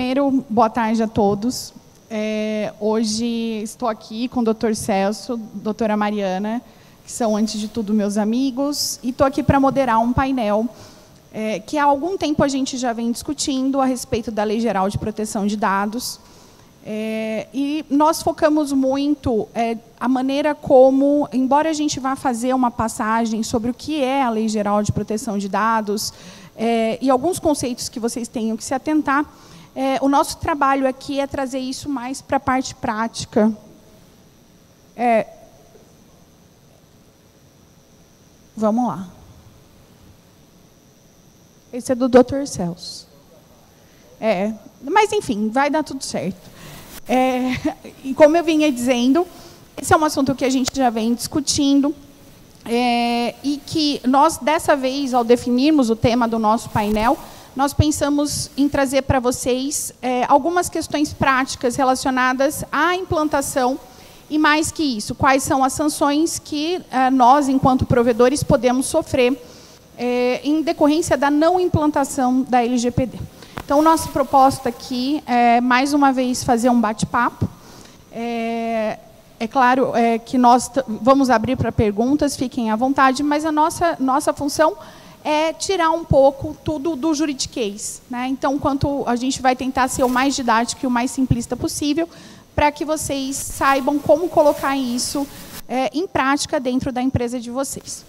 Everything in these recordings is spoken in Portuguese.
primeiro, boa tarde a todos. Hoje estou aqui com o Dr. Celso, doutora Mariana, que são, antes de tudo, meus amigos, e estou aqui para moderar um painel que há algum tempo a gente já vem discutindo a respeito da Lei Geral de Proteção de Dados. E nós focamos muito a maneira como, embora a gente vá fazer uma passagem sobre o que é a Lei Geral de Proteção de Dados, e alguns conceitos que vocês tenham que se atentar, o nosso trabalho aqui é trazer isso mais para a parte prática. Vamos lá. Esse é do Dr. Celso. Mas, enfim, vai dar tudo certo. E como eu vinha dizendo, esse é um assunto que a gente já vem discutindo, e que nós, dessa vez, ao definirmos o tema do nosso painel, nós pensamos em trazer para vocês algumas questões práticas relacionadas à implantação, e mais que isso, quais são as sanções que nós, enquanto provedores, podemos sofrer em decorrência da não implantação da LGPD. Então, nossa proposta aqui é, mais uma vez, fazer um bate-papo. É claro que nós vamos abrir para perguntas, fiquem à vontade, mas a nossa função é tirar um pouco tudo do juridiquês, né? Então, a gente vai tentar ser o mais didático e o mais simplista possível, para que vocês saibam como colocar isso em prática dentro da empresa de vocês.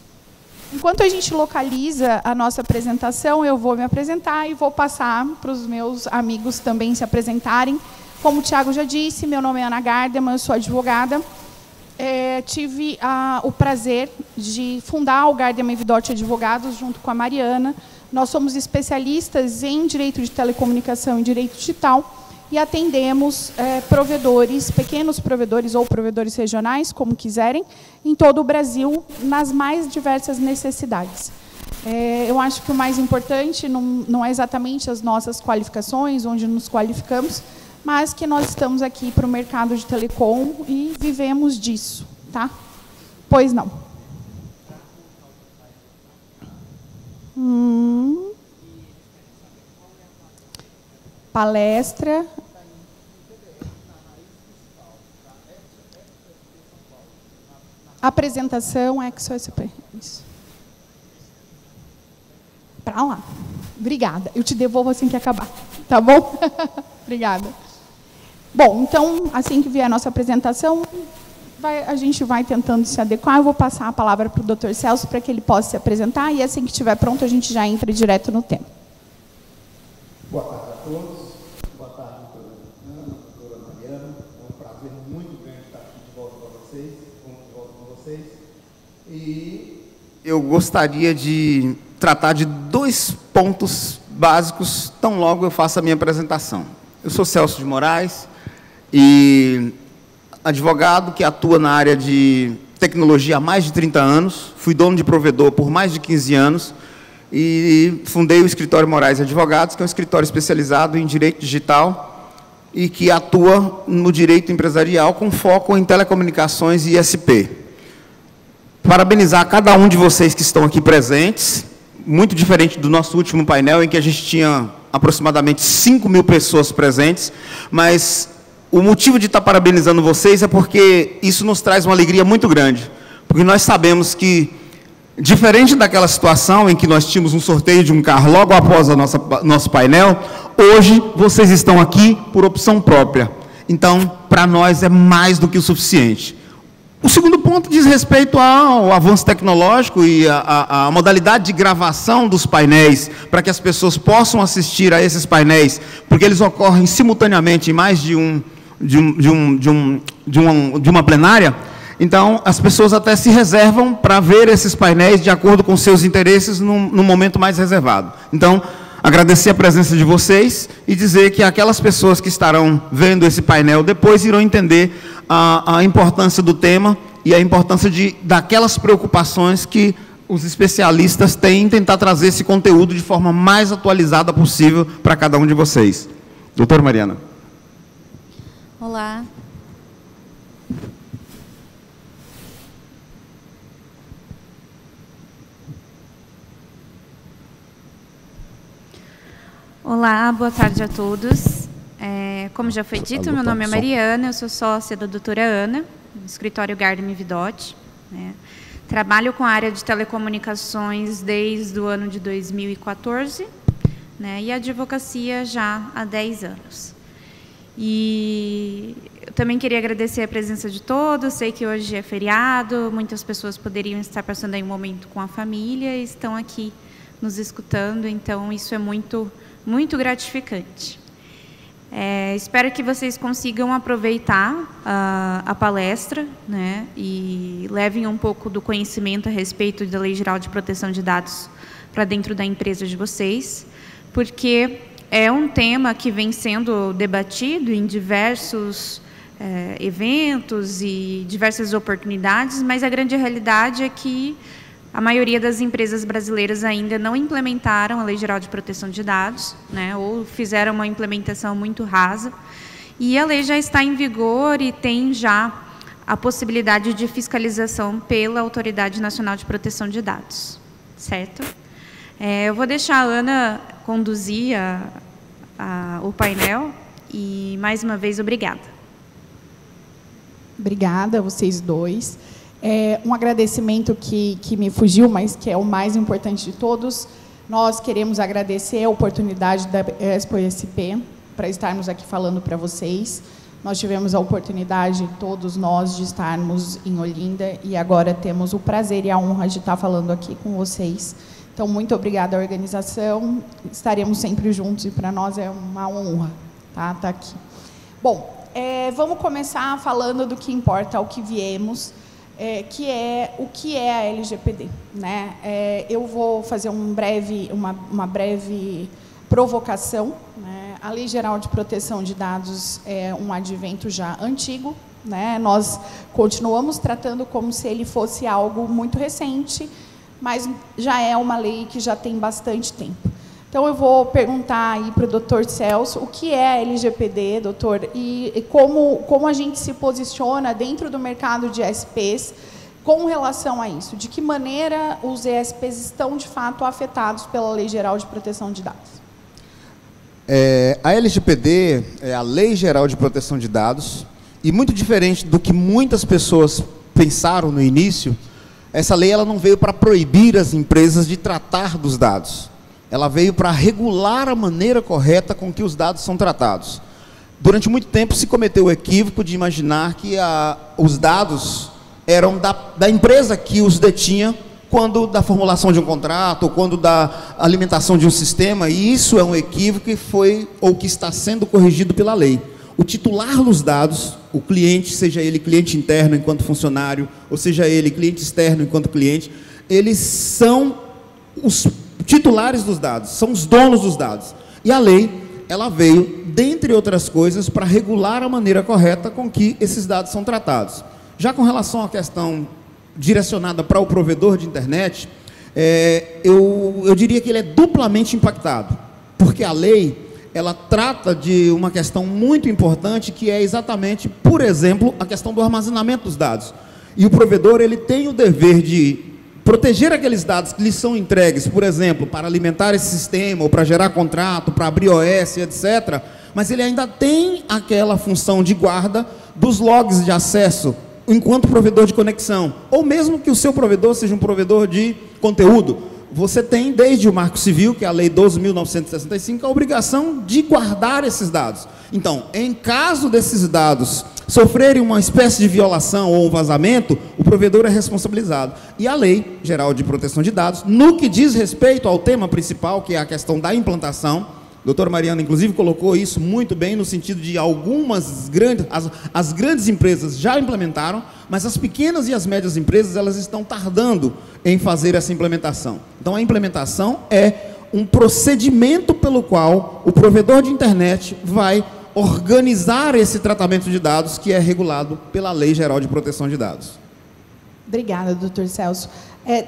Enquanto a gente localiza a nossa apresentação, eu vou me apresentar e vou passar para os meus amigos também se apresentarem. Como o Thiago já disse, meu nome é Ana Gardeman, eu sou advogada. Tive o prazer de fundar o Gardeman Vidotti Advogados junto com a Mariana. Nós somos especialistas em direito de telecomunicação e direito digital e atendemos provedores, pequenos provedores ou provedores regionais, como quiserem, em todo o Brasil, nas mais diversas necessidades. Eu acho que o mais importante não é exatamente as nossas qualificações, onde nos qualificamos, mas que nós estamos aqui para o mercado de telecom e vivemos disso, tá? Pois não. Palestra. Apresentação, ExoSP. Isso. Para lá. Obrigada. Eu te devolvo assim que acabar. Tá bom? Obrigada. Bom, então, assim que vier a nossa apresentação, a gente vai tentando se adequar. Eu vou passar a palavra para o Dr. Celso para que ele possa se apresentar, e assim que estiver pronto, a gente já entra direto no tema. Boa tarde a todos. Boa tarde, doutora Ana, doutora Mariana. É um prazer muito grande estar aqui de volta com vocês. E eu gostaria de tratar de 2 pontos básicos, tão logo eu faço a minha apresentação. Eu sou Celso de Moraes, e advogado que atua na área de tecnologia há mais de 30 anos, fui dono de provedor por mais de 15 anos, e fundei o Escritório Moraes Advogados, que é um escritório especializado em direito digital e que atua no direito empresarial com foco em telecomunicações e ISP. Parabenizar cada um de vocês que estão aqui presentes, muito diferente do nosso último painel, em que a gente tinha aproximadamente 5.000 pessoas presentes, mas o motivo de estar parabenizando vocês é porque isso nos traz uma alegria muito grande, porque nós sabemos que, diferente daquela situação em que nós tínhamos um sorteio de um carro logo após o nosso painel, hoje vocês estão aqui por opção própria. Então, para nós é mais do que o suficiente. O segundo ponto diz respeito ao avanço tecnológico e a modalidade de gravação dos painéis, para que as pessoas possam assistir a esses painéis, porque eles ocorrem simultaneamente em mais de uma plenária. Então, as pessoas até se reservam para ver esses painéis de acordo com seus interesses no momento mais reservado. Então, agradecer a presença de vocês e dizer que aquelas pessoas que estarão vendo esse painel depois irão entender a importância do tema e a importância daquelas preocupações que os especialistas têm em tentar trazer esse conteúdo de forma mais atualizada possível para cada um de vocês. Doutora Mariana. Olá. Olá, boa tarde a todos. Como já foi dito, meu nome é Mariana, eu sou sócia da doutora Ana, no escritório Gardner Vidot, né? Trabalho com a área de telecomunicações desde o ano de 2014, né? E a advocacia já há 10 anos. E eu também queria agradecer a presença de todos, sei que hoje é feriado, muitas pessoas poderiam estar passando aí um momento com a família e estão aqui nos escutando, então isso é muito, muito gratificante. Espero que vocês consigam aproveitar a palestra, né, e levem um pouco do conhecimento a respeito da Lei Geral de Proteção de Dados para dentro da empresa de vocês, porque é um tema que vem sendo debatido em diversos eventos e diversas oportunidades, mas a grande realidade é que a maioria das empresas brasileiras ainda não implementaram a Lei Geral de Proteção de Dados, né, ou fizeram uma implementação muito rasa. E a lei já está em vigor e tem já a possibilidade de fiscalização pela Autoridade Nacional de Proteção de Dados. Certo? Eu vou deixar a Ana conduzir o painel e, mais uma vez, obrigada. Obrigada a vocês dois. Um agradecimento que me fugiu, mas que é o mais importante de todos. Nós queremos agradecer a oportunidade da Expo ESP para estarmos aqui falando para vocês. Nós tivemos a oportunidade, todos nós, de estarmos em Olinda e agora temos o prazer e a honra de estar falando aqui com vocês. Então, muito obrigada à organização. Estaremos sempre juntos e para nós é uma honra estar aqui. Bom, vamos começar falando do que importa, ao que viemos. Que é o que é a LGPD, né? Eu vou fazer uma breve provocação, né? A Lei Geral de Proteção de Dados é um advento já antigo, né? Nós continuamos tratando como se ele fosse algo muito recente, mas já é uma lei que já tem bastante tempo. Então, eu vou perguntar aí para o doutor Celso o que é a LGPD, doutor, e como a gente se posiciona dentro do mercado de ESPs com relação a isso. De que maneira os ESPs estão, de fato, afetados pela Lei Geral de Proteção de Dados? A LGPD é a Lei Geral de Proteção de Dados, e muito diferente do que muitas pessoas pensaram no início, essa lei ela não veio para proibir as empresas de tratar dos dados. Ela veio para regular a maneira correta com que os dados são tratados. Durante muito tempo se cometeu o equívoco de imaginar que os dados eram da empresa que os detinha quando da formulação de um contrato, ou quando da alimentação de um sistema, e isso é um equívoco que foi ou que está sendo corrigido pela lei. O titular dos dados, o cliente, seja ele cliente interno enquanto funcionário, ou seja ele cliente externo enquanto cliente, eles são os titulares dos dados, são os donos dos dados. E a lei, ela veio, dentre outras coisas, para regular a maneira correta com que esses dados são tratados. Já com relação à questão direcionada para o provedor de internet, eu diria que ele é duplamente impactado, porque a lei, ela trata de uma questão muito importante, que é exatamente, por exemplo, a questão do armazenamento dos dados. E o provedor, ele tem o dever de proteger aqueles dados que lhes são entregues, por exemplo, para alimentar esse sistema, ou para gerar contrato, para abrir OS, etc. Mas ele ainda tem aquela função de guarda dos logs de acesso, enquanto provedor de conexão. Ou mesmo que o seu provedor seja um provedor de conteúdo, você tem, desde o Marco Civil, que é a Lei 12.965, a obrigação de guardar esses dados. Então, em caso desses dados sofrerem uma espécie de violação ou um vazamento, o provedor é responsabilizado. E a Lei Geral de Proteção de Dados, no que diz respeito ao tema principal, que é a questão da implantação, a doutora Mariana, inclusive, colocou isso muito bem, no sentido de algumas grandes, as grandes empresas já implementaram, mas as pequenas e as médias empresas, elas estão tardando em fazer essa implementação. Então, a implementação é um procedimento pelo qual o provedor de internet vai organizar esse tratamento de dados que é regulado pela Lei Geral de Proteção de Dados. Obrigada, doutor Celso.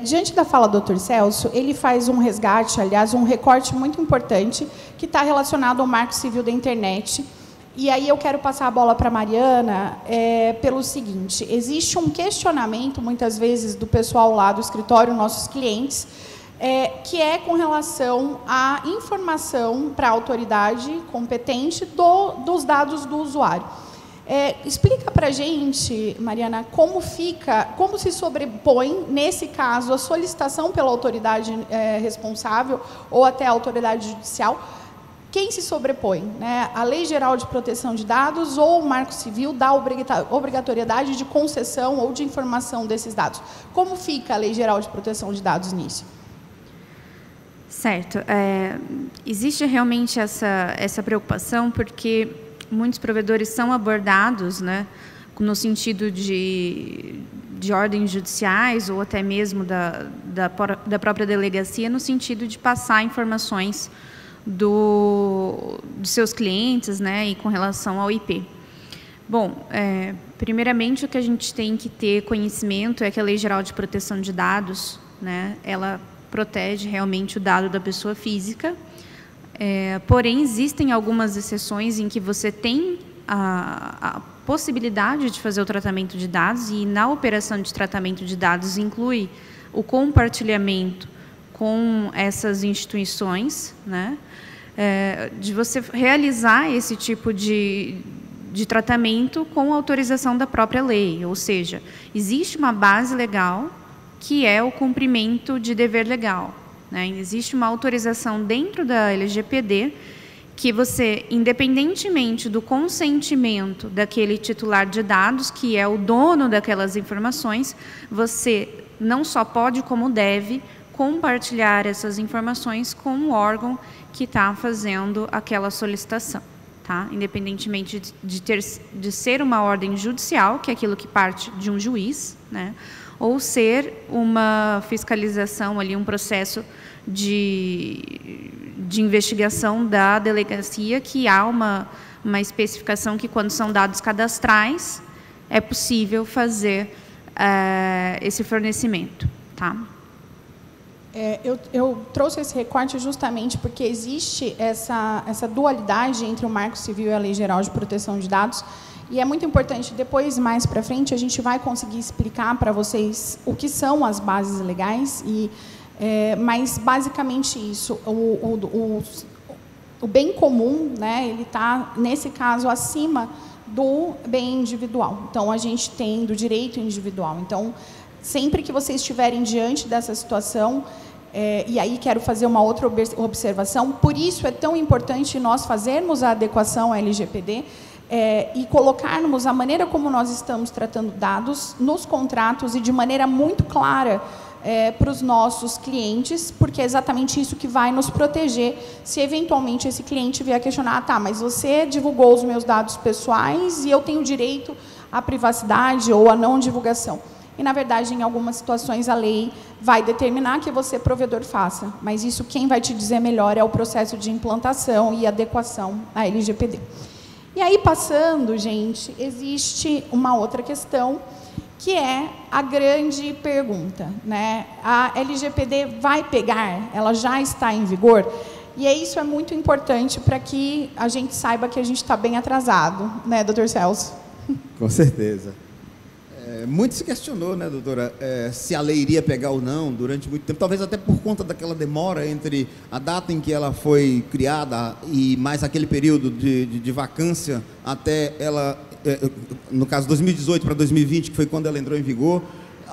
Diante da fala do doutor Celso, ele faz um resgate, aliás, um recorte muito importante, que está relacionado ao Marco Civil da Internet. E aí eu quero passar a bola para a Mariana pelo seguinte: existe um questionamento, muitas vezes, do pessoal lá do escritório, nossos clientes, que é com relação à informação para a autoridade competente dos dados do usuário. Explica para a gente, Mariana, como se sobrepõe, nesse caso, a solicitação pela autoridade responsável ou até a autoridade judicial. Quem se sobrepõe? Né? A Lei Geral de Proteção de Dados ou o Marco Civil dá obrigatoriedade de concessão ou de informação desses dados? Como fica a Lei Geral de Proteção de Dados nisso? Certo. Existe realmente essa preocupação, porque muitos provedores são abordados, né, no sentido de ordens judiciais ou até mesmo da própria delegacia, no sentido de passar informações dos seus clientes, né, e com relação ao IP. Bom, primeiramente o que a gente tem que ter conhecimento é que a Lei Geral de Proteção de Dados, né, ela protege realmente o dado da pessoa física, porém existem algumas exceções em que você tem a possibilidade de fazer o tratamento de dados, e na operação de tratamento de dados inclui o compartilhamento com essas instituições, né, de você realizar esse tipo de tratamento com autorização da própria lei, ou seja, existe uma base legal que é o cumprimento de dever legal, né? Existe uma autorização dentro da LGPD que você, independentemente do consentimento daquele titular de dados, que é o dono daquelas informações, você não só pode, como deve, compartilhar essas informações com o órgão que está fazendo aquela solicitação, tá? Independentemente de ser uma ordem judicial, que é aquilo que parte de um juiz, né? Ou ser uma fiscalização, ali, um processo de investigação da delegacia, que há uma especificação que, quando são dados cadastrais, é possível fazer esse fornecimento, tá? Eu trouxe esse recorte justamente porque existe essa dualidade entre o Marco Civil e a Lei Geral de Proteção de Dados, e é muito importante, depois, mais para frente, a gente vai conseguir explicar para vocês o que são as bases legais, mas, basicamente, isso, o bem comum, né, ele está, nesse caso, acima do bem individual. Então, a gente tem do direito individual. Então, sempre que vocês estiverem diante dessa situação, e aí quero fazer uma outra observação, por isso é tão importante nós fazermos a adequação à LGPD, e colocarmos a maneira como nós estamos tratando dados nos contratos e de maneira muito clara para os nossos clientes, porque é exatamente isso que vai nos proteger se eventualmente esse cliente vier questionar: tá, mas você divulgou os meus dados pessoais e eu tenho direito à privacidade ou à não divulgação. E, na verdade, em algumas situações, a lei vai determinar que você, provedor, faça, mas isso quem vai te dizer melhor é o processo de implantação e adequação à LGPD. E aí, passando, gente, existe uma outra questão, que é a grande pergunta, né? A LGPD vai pegar? Ela já está em vigor? E isso é muito importante para que a gente saiba que a gente está bem atrasado, né, doutor Celso? Com certeza. Muito se questionou, né, doutora, se a lei iria pegar ou não durante muito tempo, talvez até por conta daquela demora entre a data em que ela foi criada e mais aquele período de vacância até ela, no caso 2018 para 2020, que foi quando ela entrou em vigor.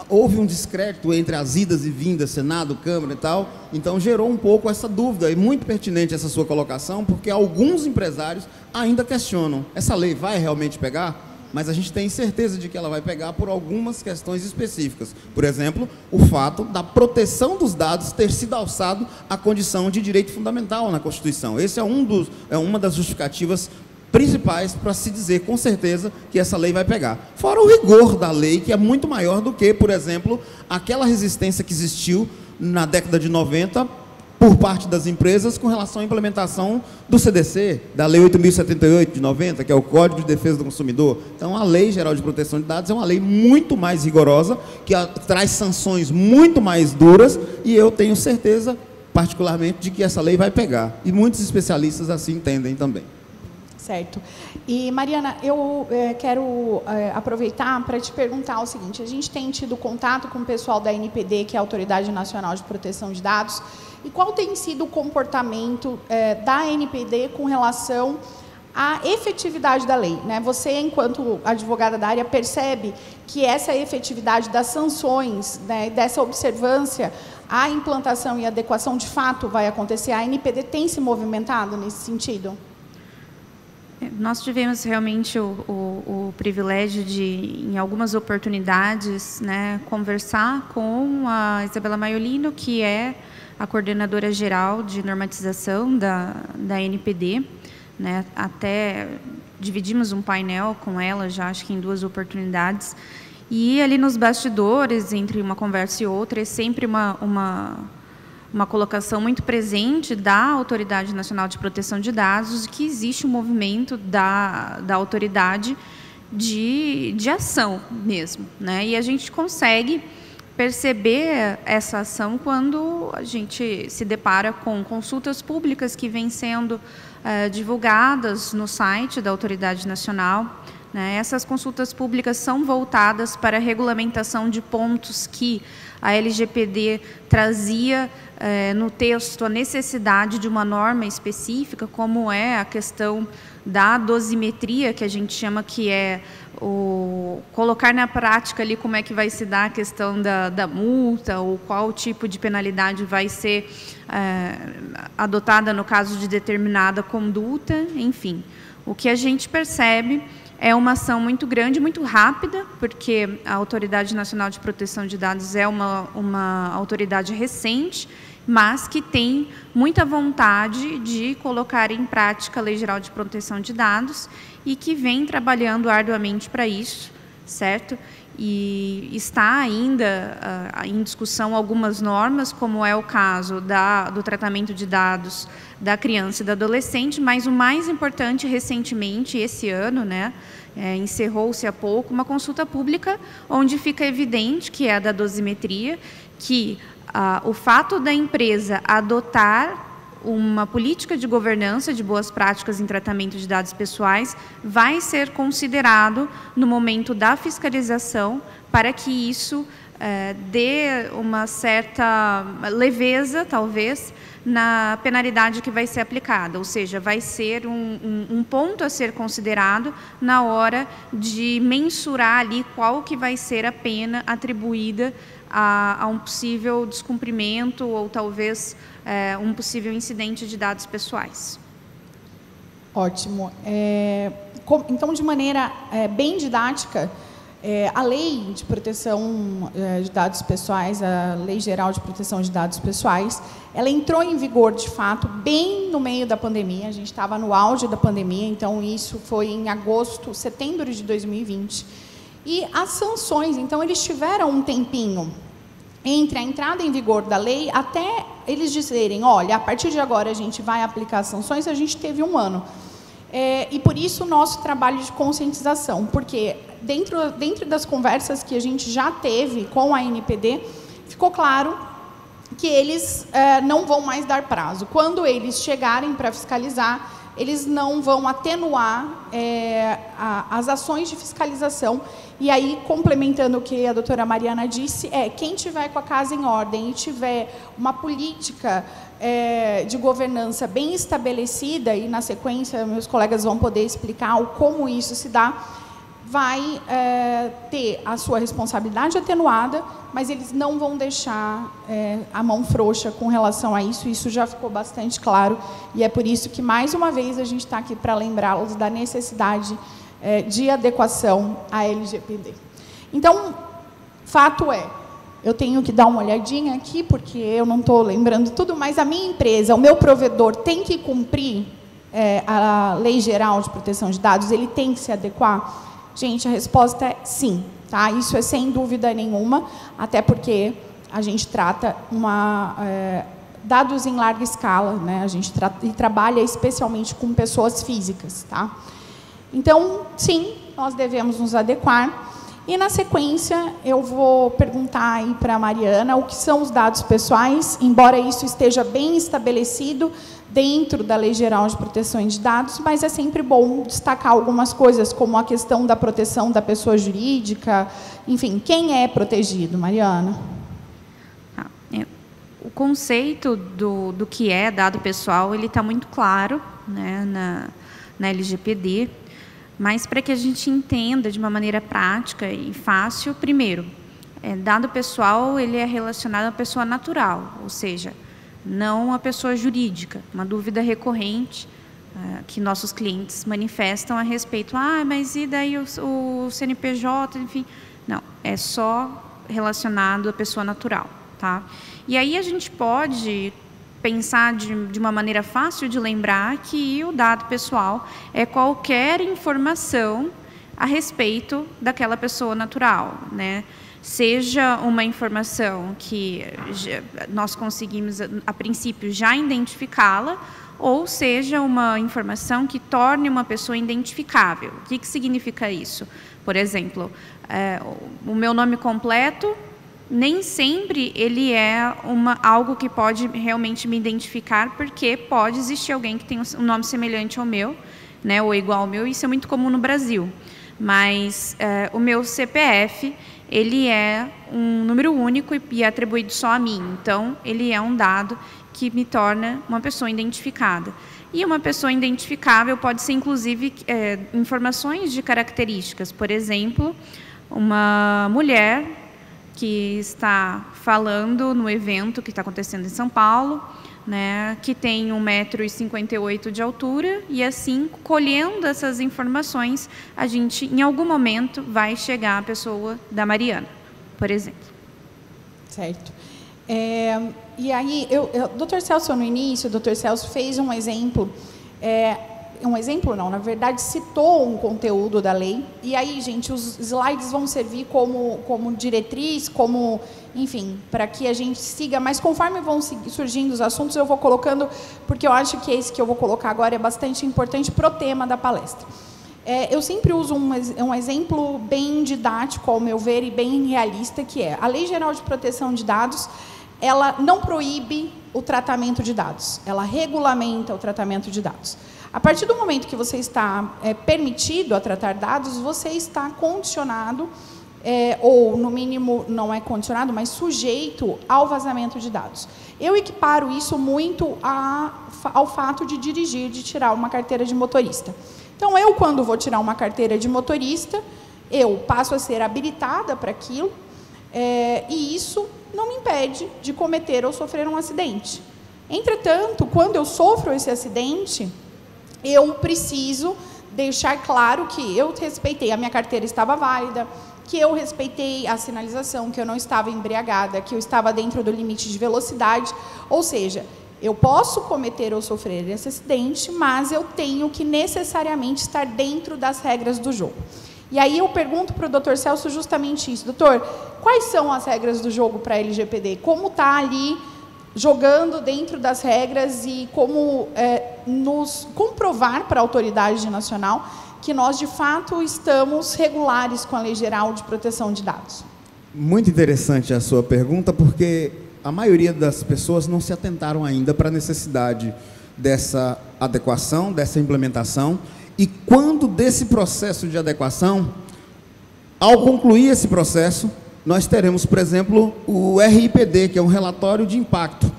Houve um descrédito entre as idas e vindas, Senado, Câmara e tal, então gerou um pouco essa dúvida, e muito pertinente essa sua colocação, porque alguns empresários ainda questionam: essa lei vai realmente pegar? Mas a gente tem certeza de que ela vai pegar por algumas questões específicas. Por exemplo, o fato da proteção dos dados ter sido alçado à condição de direito fundamental na Constituição. Esse é uma das justificativas principais para se dizer com certeza que essa lei vai pegar. Fora o rigor da lei, que é muito maior do que, por exemplo, aquela resistência que existiu na década de 90 por parte das empresas com relação à implementação do CDC, da Lei 8.078 de 90, que é o Código de Defesa do Consumidor. Então, a Lei Geral de Proteção de Dados é uma lei muito mais rigorosa, que traz sanções muito mais duras, e eu tenho certeza, particularmente, de que essa lei vai pegar. E muitos especialistas assim entendem também. Certo. E, Mariana, eu quero aproveitar para te perguntar o seguinte: a gente tem tido contato com o pessoal da ANPD, que é a Autoridade Nacional de Proteção de Dados, e qual tem sido o comportamento da ANPD com relação à efetividade da lei, né? Você, enquanto advogada da área, percebe que essa efetividade das sanções, né, dessa observância, a implantação e adequação de fato vai acontecer? A ANPD tem se movimentado nesse sentido? Nós tivemos realmente o privilégio de, em algumas oportunidades, né, conversar com a Isabela Maiolino, que é a coordenadora geral de normatização da ANPD, né, até dividimos um painel com ela, já acho que em 2 oportunidades, e ali nos bastidores, entre uma conversa e outra, é sempre uma colocação muito presente da Autoridade Nacional de Proteção de Dados, que existe um movimento da autoridade de ação mesmo, né? E a gente consegue perceber essa ação quando a gente se depara com consultas públicas que vêm sendo divulgadas no site da Autoridade Nacional, né? Essas consultas públicas são voltadas para a regulamentação de pontos que a LGPD trazia no texto a necessidade de uma norma específica, como é a questão da dosimetria, que a gente chama, que é o colocar na prática ali como é que vai se dar a questão da multa, ou qual tipo de penalidade vai ser adotada no caso de determinada conduta, enfim. O que a gente percebe é uma ação muito grande, muito rápida, porque a Autoridade Nacional de Proteção de Dados é uma autoridade recente, mas que tem muita vontade de colocar em prática a Lei Geral de Proteção de Dados e que vem trabalhando arduamente para isso, certo? E está ainda em discussão algumas normas, como é o caso do tratamento de dados da criança e do adolescente, mas o mais importante, recentemente, esse ano, né, encerrou-se há pouco uma consulta pública onde fica evidente, que é a da dosimetria, que o fato da empresa adotar uma política de governança de boas práticas em tratamento de dados pessoais vai ser considerado no momento da fiscalização, para que isso dê uma certa leveza, talvez, na penalidade que vai ser aplicada, ou seja, vai ser um ponto a ser considerado na hora de mensurar ali qual que vai ser a pena atribuída a um possível descumprimento ou talvez um possível incidente de dados pessoais. Ótimo. Então, de maneira bem didática, a Lei de Proteção de Dados Pessoais, a Lei Geral de Proteção de Dados Pessoais, ela entrou em vigor, de fato, bem no meio da pandemia. A gente estava no auge da pandemia, então isso foi em setembro de 2020. E as sanções, então, eles tiveram um tempinho entre a entrada em vigor da lei até eles dizerem, olha, a partir de agora a gente vai aplicar as sanções. A gente teve 1 ano. E por isso o nosso trabalho de conscientização, porque dentro das conversas que a gente já teve com a ANPD, ficou claro que eles não vão mais dar prazo. Quando eles chegarem para fiscalizar, eles não vão atenuar as ações de fiscalização. E aí, complementando o que a doutora Mariana disse, quem tiver com a casa em ordem e tiver uma política de governança bem estabelecida, e na sequência meus colegas vão poder explicar como isso se dá, vai ter a sua responsabilidade atenuada, mas eles não vão deixar a mão frouxa com relação a isso. Isso já ficou bastante claro, e é por isso que, mais uma vez, a gente está aqui para lembrá-los da necessidade de adequação à LGPD. Então, fato eu tenho que dar uma olhadinha aqui, porque eu não estou lembrando tudo, mas a minha empresa, o meu provedor, tem que cumprir a Lei Geral de Proteção de Dados, ele tem que se adequar? Gente, a resposta é sim, tá? Isso é sem dúvida nenhuma, até porque a gente trata dados em larga escala, né? A gente trabalha especialmente com pessoas físicas, tá? Então, sim, nós devemos nos adequar. E, na sequência, eu vou perguntar aí para a Mariana o que são os dados pessoais, embora isso esteja bem estabelecido dentro da Lei Geral de Proteção de Dados, mas é sempre bom destacar algumas coisas, como a questão da proteção da pessoa jurídica, enfim, quem é protegido, Mariana? O conceito do que é dado pessoal, ele está muito claro, né, na LGPD, mas para que a gente entenda de uma maneira prática e fácil, primeiro, dado pessoal ele é relacionado à pessoa natural, ou seja, não à pessoa jurídica. Uma dúvida recorrente que nossos clientes manifestam a respeito, mas e daí o CNPJ, enfim, não, é só relacionado à pessoa natural, tá? E aí a gente pode pensar de uma maneira fácil de lembrar que o dado pessoal é qualquer informação a respeito daquela pessoa natural, né? Seja uma informação que nós conseguimos, a princípio, já identificá-la, ou seja uma informação que torne uma pessoa identificável. O que significa isso? Por exemplo, o meu nome completo, nem sempre ele é algo que pode realmente me identificar, porque pode existir alguém que tem um nome semelhante ao meu, né, ou igual ao meu, e isso é muito comum no Brasil. Mas o meu CPF, ele é um número único e é atribuído só a mim. Então, ele é um dado que me torna uma pessoa identificada. E uma pessoa identificável pode ser, inclusive, informações de características. Por exemplo, uma mulher que está falando no evento que está acontecendo em São Paulo, né, que tem 1,58 m de altura, e assim, colhendo essas informações, a gente, em algum momento, vai chegar à pessoa da Mariana, por exemplo. Certo. E aí, Dr. Celso, no início, o Dr. Celso fez um exemplo, na verdade, citou um conteúdo da lei, e aí, gente, os slides vão servir como diretriz, enfim, para que a gente siga, mas conforme vão surgindo os assuntos, eu vou colocando, porque eu acho que esse que eu vou colocar agora é bastante importante para o tema da palestra. Eu sempre uso um exemplo bem didático, ao meu ver, e bem realista, que é a Lei Geral de Proteção de Dados. Ela não proíbe o tratamento de dados, ela regulamenta o tratamento de dados. A partir do momento que você está permitido a tratar dados, você está condicionado, ou no mínimo não é condicionado, mas sujeito ao vazamento de dados. Eu equiparo isso muito ao fato de dirigir, de tirar uma carteira de motorista. Então, quando vou tirar uma carteira de motorista, eu passo a ser habilitada para aquilo, e isso não me impede de cometer ou sofrer um acidente. Entretanto, quando eu sofro esse acidente, eu preciso deixar claro que eu respeitei, a minha carteira estava válida, que eu respeitei a sinalização, que eu não estava embriagada, que eu estava dentro do limite de velocidade. Ou seja, eu posso cometer ou sofrer esse acidente, mas eu tenho que necessariamente estar dentro das regras do jogo. E aí eu pergunto para o Dr. Celso justamente isso. Doutor, quais são as regras do jogo para a LGPD? Como está ali jogando dentro das regras e como nos comprovar para a autoridade nacional que nós, de fato, estamos regulares com a Lei Geral de Proteção de Dados? Muito interessante a sua pergunta, porque a maioria das pessoas não se atentaram ainda para a necessidade dessa adequação, dessa implementação. E quando desse processo de adequação, ao concluir esse processo, nós teremos, por exemplo, o RIPD, que é um relatório de impacto.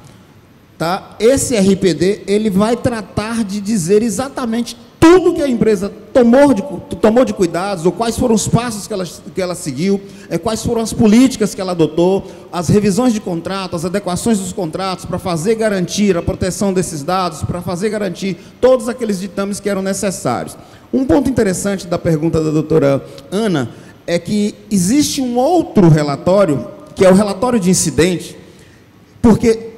Tá? Esse RIPD, ele vai tratar de dizer exatamente tudo que a empresa tomou de cuidados, ou quais foram os passos que ela seguiu, quais foram as políticas que ela adotou, as revisões de contrato, as adequações dos contratos, para fazer garantir a proteção desses dados, para fazer garantir todos aqueles ditames que eram necessários. Um ponto interessante da pergunta da doutora Ana é que existe um outro relatório, que é o relatório de incidente, porque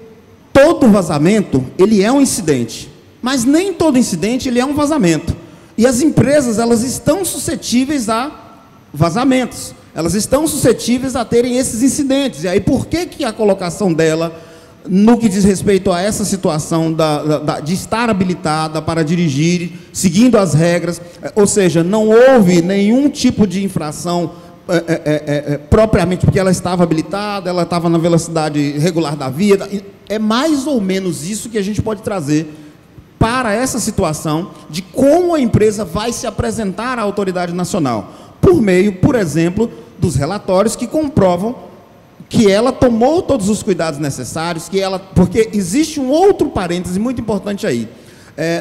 todo vazamento, ele é um incidente. Mas nem todo incidente ele é um vazamento. E as empresas, elas estão suscetíveis a vazamentos. Elas estão suscetíveis a terem esses incidentes. E aí, por que a colocação dela, no que diz respeito a essa situação de estar habilitada para dirigir, seguindo as regras, ou seja, não houve nenhum tipo de infração propriamente porque ela estava habilitada, ela estava na velocidade regular da via. É mais ou menos isso que a gente pode trazer para essa situação de como a empresa vai se apresentar à autoridade nacional, por meio, por exemplo, dos relatórios que comprovam que ela tomou todos os cuidados necessários, porque existe um outro parêntese muito importante aí.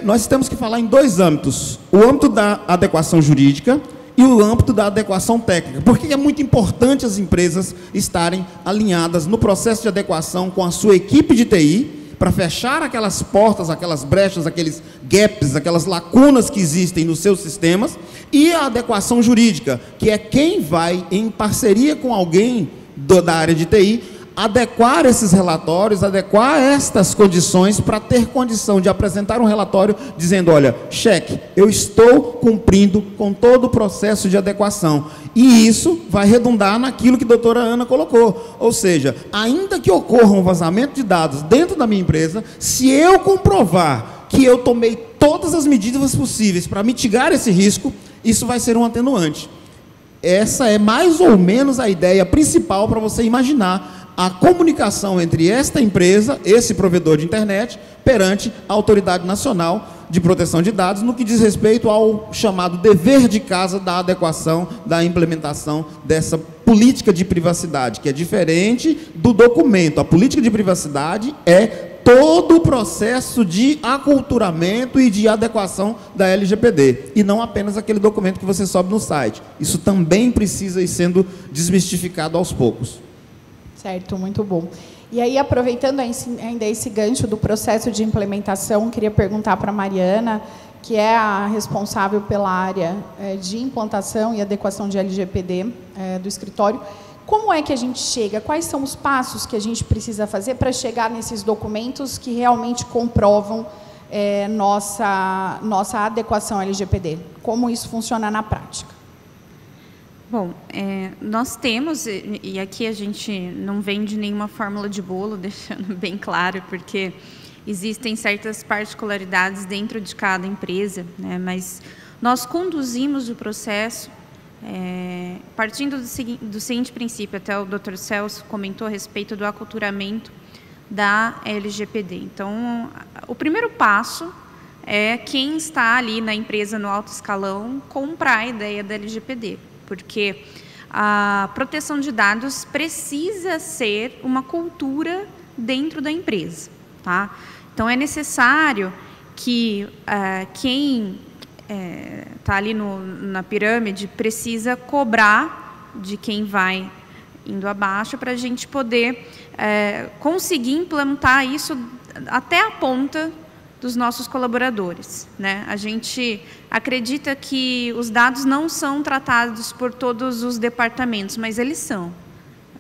Nós temos que falar em dois âmbitos: o âmbito da adequação jurídica e o âmbito da adequação técnica. Por que é muito importante as empresas estarem alinhadas no processo de adequação com a sua equipe de TI, para fechar aquelas portas, aquelas brechas, aqueles gaps, aquelas lacunas que existem nos seus sistemas, e a adequação jurídica, que é quem vai, em parceria com alguém da área de TI, adequar esses relatórios, adequar estas condições para ter condição de apresentar um relatório dizendo: olha, cheque, eu estou cumprindo com todo o processo de adequação. E isso vai redundar naquilo que a doutora Ana colocou. Ou seja, ainda que ocorra um vazamento de dados dentro da minha empresa, se eu comprovar que eu tomei todas as medidas possíveis para mitigar esse risco, isso vai ser um atenuante. Essa é mais ou menos a ideia principal para você imaginar a comunicação entre esta empresa, esse provedor de internet, perante a Autoridade Nacional de Proteção de Dados, no que diz respeito ao chamado dever de casa da adequação, da implementação dessa política de privacidade, que é diferente do documento. A política de privacidade é todo o processo de aculturamento e de adequação da LGPD, e não apenas aquele documento que você sobe no site. Isso também precisa ir sendo desmistificado aos poucos. Certo, muito bom. E aí, aproveitando ainda esse gancho do processo de implementação, queria perguntar para a Mariana, que é a responsável pela área de implantação e adequação de LGPD do escritório, como é que a gente chega? Quais são os passos que a gente precisa fazer para chegar nesses documentos que realmente comprovam nossa adequação LGPD? Como isso funciona na prática? Bom, nós temos, e aqui a gente não vende nenhuma fórmula de bolo, deixando bem claro, porque existem certas particularidades dentro de cada empresa, né, mas nós conduzimos o processo partindo do seguinte princípio. Até o Dr. Celso comentou a respeito do aculturamento da LGPD. Então, o primeiro passo é quem está ali na empresa, no alto escalão, comprar a ideia da LGPD. Porque a proteção de dados precisa ser uma cultura dentro da empresa, tá? Então, é necessário que quem está ali na pirâmide precisa cobrar de quem vai indo abaixo, para a gente poder conseguir implantar isso até a ponta dos nossos colaboradores, né? A gente acredita que os dados não são tratados por todos os departamentos, mas eles são.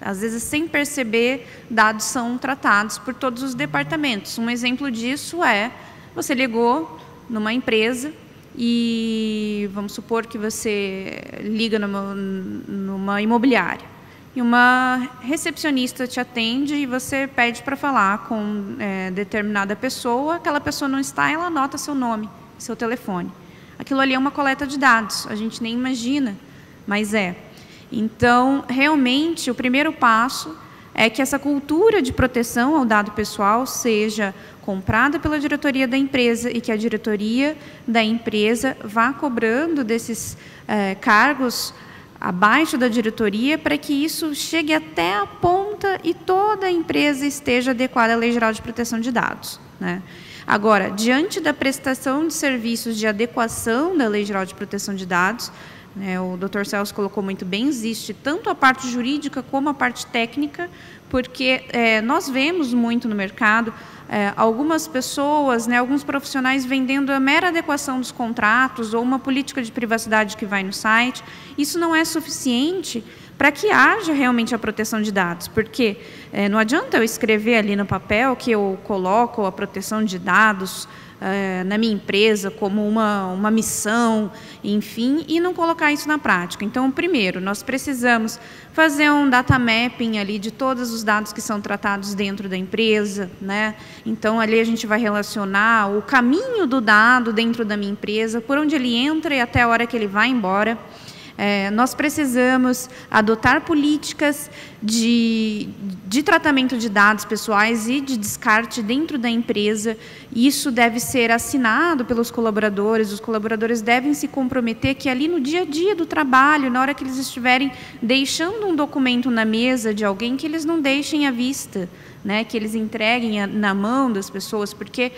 Às vezes, sem perceber, dados são tratados por todos os departamentos. Um exemplo disso é: você ligou numa empresa e vamos supor que você liga numa imobiliária. E uma recepcionista te atende e você pede para falar com determinada pessoa, aquela pessoa não está, ela anota seu nome, seu telefone. Aquilo ali é uma coleta de dados, a gente nem imagina, mas é. Então, realmente, o primeiro passo é que essa cultura de proteção ao dado pessoal seja comprada pela diretoria da empresa e que a diretoria da empresa vá cobrando desses cargos abaixo da diretoria, para que isso chegue até a ponta e toda a empresa esteja adequada à Lei Geral de Proteção de Dados, né? Agora, diante da prestação de serviços de adequação da Lei Geral de Proteção de Dados, né, o Dr. Celso colocou muito bem, existe tanto a parte jurídica como a parte técnica, porque nós vemos muito no mercado algumas pessoas, né, alguns profissionais vendendo a mera adequação dos contratos ou uma política de privacidade que vai no site. Isso não é suficiente para que haja realmente a proteção de dados, porque não adianta eu escrever ali no papel que eu coloco a proteção de dados na minha empresa como uma missão, enfim, e não colocar isso na prática. Então, primeiro, nós precisamos fazer um data mapping ali de todos os dados que são tratados dentro da empresa, né? Então, ali a gente vai relacionar o caminho do dado dentro da minha empresa, por onde ele entra e até a hora que ele vai embora. nós precisamos adotar políticas de tratamento de dados pessoais e de descarte dentro da empresa. Isso deve ser assinado pelos colaboradores. Os colaboradores devem se comprometer que ali no dia a dia do trabalho, na hora que eles estiverem deixando um documento na mesa de alguém, que eles não deixem à vista, né, que eles entreguem na mão das pessoas, porque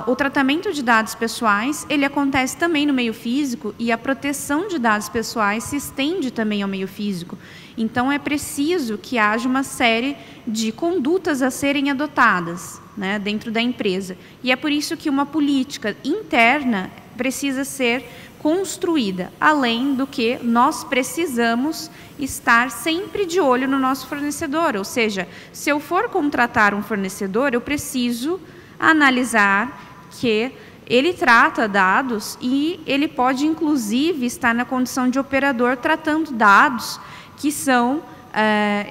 o tratamento de dados pessoais, ele acontece também no meio físico, e a proteção de dados pessoais se estende também ao meio físico. Então, é preciso que haja uma série de condutas a serem adotadas, né, dentro da empresa. E é por isso que uma política interna precisa ser construída, além do que nós precisamos estar sempre de olho no nosso fornecedor. Ou seja, se eu for contratar um fornecedor, eu preciso analisar que ele trata dados e ele pode, inclusive, estar na condição de operador tratando dados que são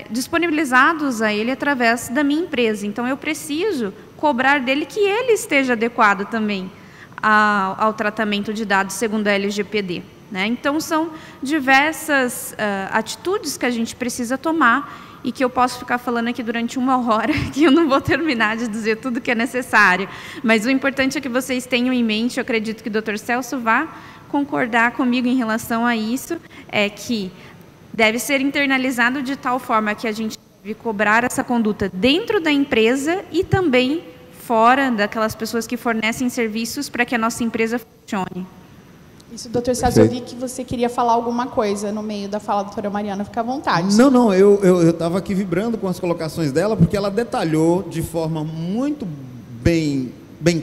disponibilizados a ele através da minha empresa. Então, eu preciso cobrar dele que ele esteja adequado também ao tratamento de dados segundo a LGPD, né? Então, são diversas atitudes que a gente precisa tomar e que eu posso ficar falando aqui durante 1 hora, que eu não vou terminar de dizer tudo que é necessário. Mas o importante é que vocês tenham em mente, eu acredito que o Dr. Celso vá concordar comigo em relação a isso, é que deve ser internalizado de tal forma que a gente deve cobrar essa conduta dentro da empresa e também fora daquelas pessoas que fornecem serviços para que a nossa empresa funcione. Isso, doutor Celso, eu vi que você queria falar alguma coisa no meio da fala da doutora Mariana, fica à vontade. Não, eu estava aqui vibrando com as colocações dela, porque ela detalhou de forma muito bem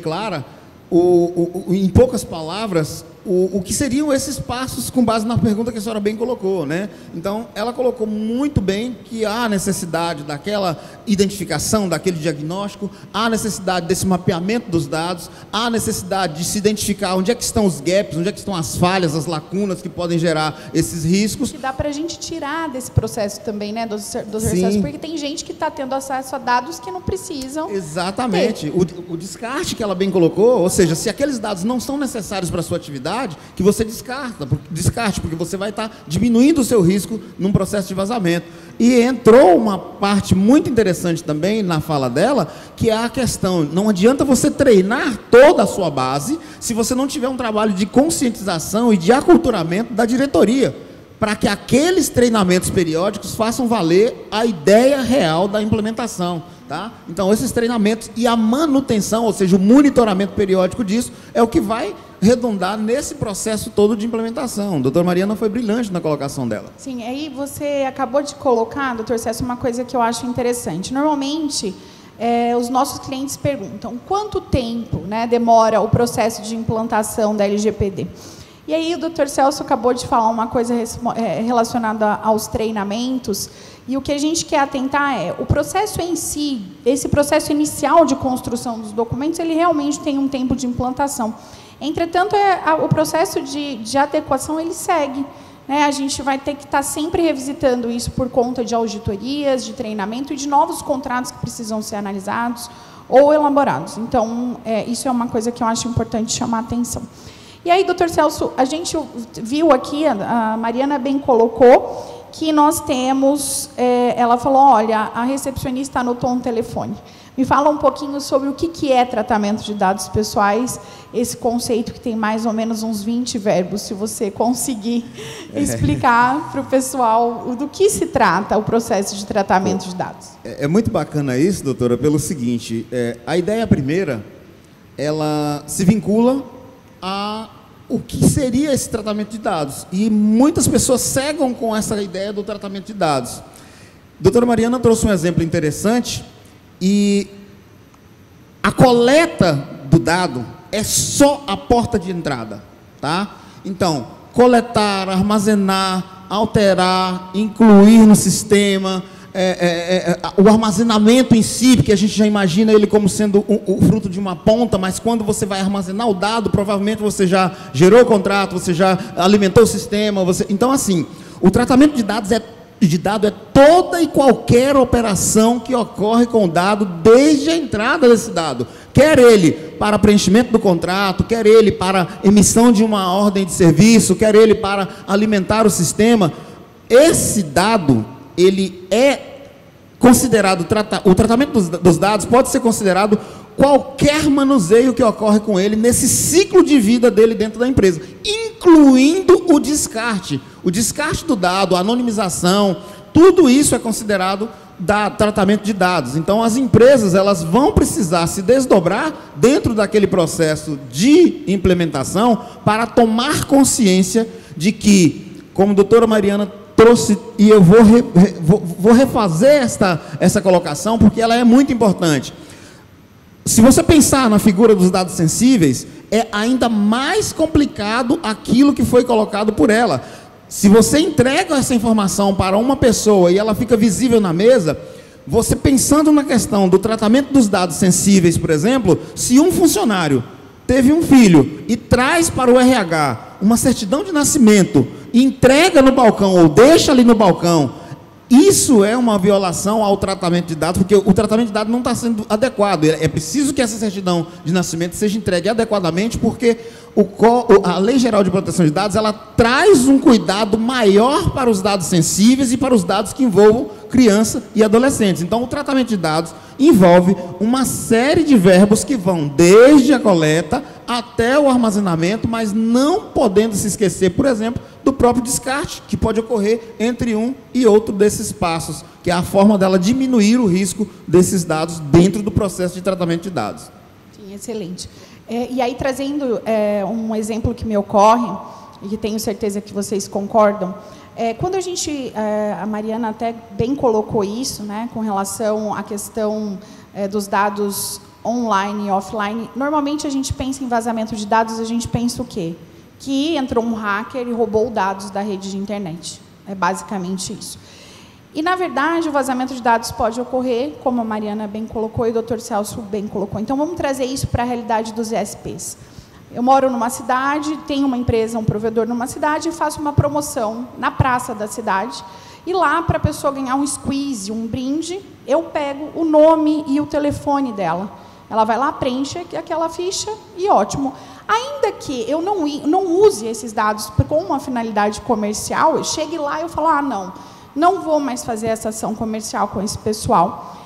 clara, em poucas palavras, o que seriam esses passos com base na pergunta que a senhora bem colocou, né? Então, ela colocou muito bem que há necessidade daquela identificação, daquele diagnóstico, há necessidade desse mapeamento dos dados, há necessidade de se identificar onde é que estão os gaps, onde é que estão as falhas, as lacunas que podem gerar esses riscos. Que dá para a gente tirar desse processo também, né, dos processos, porque tem gente que está tendo acesso a dados que não precisam. Exatamente. O descarte que ela bem colocou, ou seja, se aqueles dados não são necessários para a sua atividade, que você descarte, porque você vai estar diminuindo o seu risco num processo de vazamento. E entrou uma parte muito interessante também na fala dela, que é a questão, não adianta você treinar toda a sua base se você não tiver um trabalho de conscientização e de aculturamento da diretoria, para que aqueles treinamentos periódicos façam valer a ideia real da implementação. Tá? Então, esses treinamentos e a manutenção, ou seja, o monitoramento periódico disso, é o que vai redundar nesse processo todo de implementação. A doutora Mariana foi brilhante na colocação dela. Sim, aí você acabou de colocar, doutor Celso, uma coisa que eu acho interessante. Normalmente, os nossos clientes perguntam quanto tempo, né, demora o processo de implantação da LGPD. E aí o doutor Celso acabou de falar uma coisa relacionada aos treinamentos, e o que a gente quer atentar é, o processo em si, esse processo inicial de construção dos documentos, ele realmente tem um tempo de implantação. Entretanto, o processo de adequação, ele segue, né? A gente vai ter que estar sempre revisitando isso por conta de auditorias, de treinamento e de novos contratos que precisam ser analisados ou elaborados. Então, isso é uma coisa que eu acho importante chamar a atenção. E aí, doutor Celso, a gente viu aqui, a Mariana bem colocou, que nós temos, ela falou, olha, a recepcionista anotou um telefone. Me fala um pouquinho sobre o que é tratamento de dados pessoais, esse conceito que tem mais ou menos uns 20 verbos, se você conseguir explicar para o pessoal do que se trata o processo de tratamento de dados. É muito bacana isso, doutora, pelo seguinte, a ideia primeira, ela se vincula a o que seria esse tratamento de dados. E muitas pessoas cegam com essa ideia do tratamento de dados. A doutora Mariana trouxe um exemplo interessante, e a coleta do dado é só a porta de entrada, tá? Então, coletar, armazenar, alterar, incluir no sistema, o armazenamento em si, porque a gente já imagina ele como sendo o fruto de uma ponta, mas quando você vai armazenar o dado, provavelmente você já gerou o contrato, você já alimentou o sistema, então assim, o tratamento de dados é toda e qualquer operação que ocorre com o dado desde a entrada desse dado. quer ele para preenchimento do contrato, quer ele para emissão de uma ordem de serviço, quer ele para alimentar o sistema, esse dado, ele é considerado, o tratamento dos dados pode ser considerado qualquer manuseio que ocorre com ele nesse ciclo de vida dele dentro da empresa, incluindo o descarte do dado, a anonimização, tudo isso é considerado tratamento de dados. Então, as empresas, elas vão precisar se desdobrar dentro daquele processo de implementação para tomar consciência de que, como a doutora Mariana trouxe, e eu vou refazer essa colocação, porque ela é muito importante. Se você pensar na figura dos dados sensíveis, é ainda mais complicado aquilo que foi colocado por ela. Se você entrega essa informação para uma pessoa e ela fica visível na mesa, você pensando na questão do tratamento dos dados sensíveis, por exemplo, se um funcionário teve um filho e traz para o RH uma certidão de nascimento, entrega no balcão ou deixa ali no balcão, isso é uma violação ao tratamento de dados, porque o tratamento de dados não está sendo adequado. É preciso que essa certidão de nascimento seja entregue adequadamente, porque a Lei Geral de Proteção de Dados, ela traz um cuidado maior para os dados sensíveis e para os dados que envolvam criança e adolescentes. Então, o tratamento de dados envolve uma série de verbos que vão desde a coleta até o armazenamento, mas não podendo se esquecer, por exemplo, do próprio descarte, que pode ocorrer entre um e outro desses passos, que é a forma dela diminuir o risco desses dados dentro do processo de tratamento de dados. Sim, excelente. E aí, trazendo um exemplo que me ocorre, e que tenho certeza que vocês concordam, quando a Mariana até bem colocou isso, né, com relação à questão dos dados online e offline, normalmente a gente pensa em vazamento de dados, a gente pensa o quê? Que entrou um hacker e roubou dados da rede de internet. É basicamente isso. E, na verdade, o vazamento de dados pode ocorrer, como a Mariana bem colocou e o Dr. Celso bem colocou. Então, vamos trazer isso para a realidade dos ESPs. Eu moro numa cidade, tenho uma empresa, um provedor numa cidade, e faço uma promoção na praça da cidade. E lá, para a pessoa ganhar um squeeze, um brinde, eu pego o nome e o telefone dela. Ela vai lá, preenche aquela ficha e ótimo. Ainda que eu não use esses dados com uma finalidade comercial, eu chegue lá e eu falo, não vou mais fazer essa ação comercial com esse pessoal.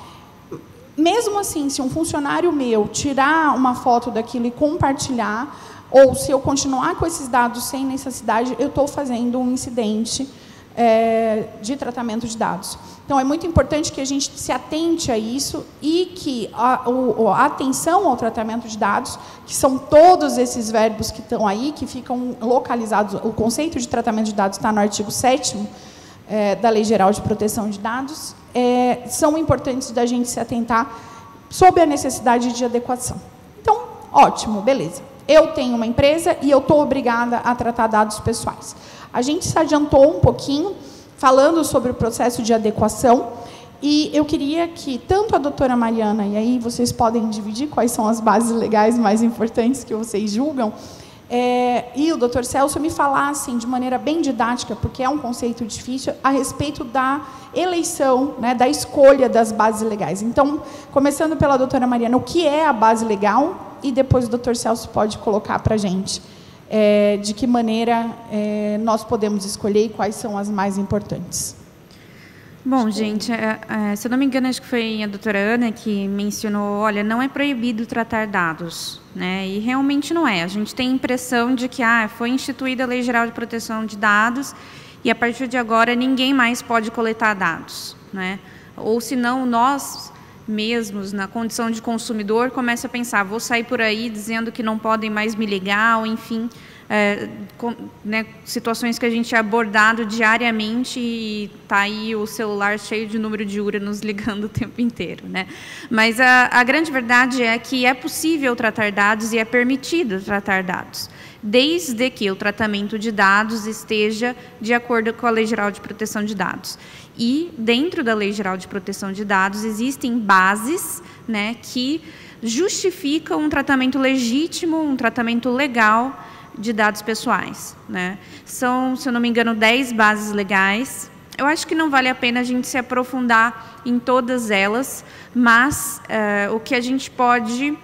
Mesmo assim, se um funcionário meu tirar uma foto daquilo e compartilhar, ou se eu continuar com esses dados sem necessidade, eu estou fazendo um incidente de tratamento de dados. Então, é muito importante que a gente se atente a isso e que a atenção ao tratamento de dados, que são todos esses verbos que estão aí, que ficam localizados, o conceito de tratamento de dados está no artigo 7º da Lei Geral de Proteção de Dados, são importantes da gente se atentar sob a necessidade de adequação. Então, ótimo, beleza. Eu tenho uma empresa e eu estou obrigada a tratar dados pessoais. A gente se adiantou um pouquinho, falando sobre o processo de adequação, e eu queria que tanto a doutora Mariana, e aí vocês podem dividir quais são as bases legais mais importantes que vocês julgam, e o doutor Celso me falassem de maneira bem didática, porque é um conceito difícil, a respeito da eleição, né, da escolha das bases legais. Então, começando pela doutora Mariana, o que é a base legal? E depois o doutor Celso pode colocar para a gente de que maneira nós podemos escolher e quais são as mais importantes. Bom, gente, se eu não me engano, acho que foi a doutora Ana que mencionou, olha, não é proibido tratar dados, né? E realmente não é. A gente tem a impressão de que foi instituída a Lei Geral de Proteção de Dados e, a partir de agora, ninguém mais pode coletar dados, né? Ou, se não, nós mesmos, na condição de consumidor, começa a pensar, vou sair por aí dizendo que não podem mais me ligar, ou, enfim, situações que a gente é abordado diariamente e está aí o celular cheio de número de URA nos ligando o tempo inteiro, né? Mas a grande verdade é que é possível tratar dados e é permitido tratar dados, desde que o tratamento de dados esteja de acordo com a Lei Geral de Proteção de Dados. E, dentro da Lei Geral de Proteção de Dados, existem bases, né, que justificam um tratamento legítimo, um tratamento legal de dados pessoais, né? São, se eu não me engano, 10 bases legais. Eu acho que não vale a pena a gente se aprofundar em todas elas, mas o que a gente pode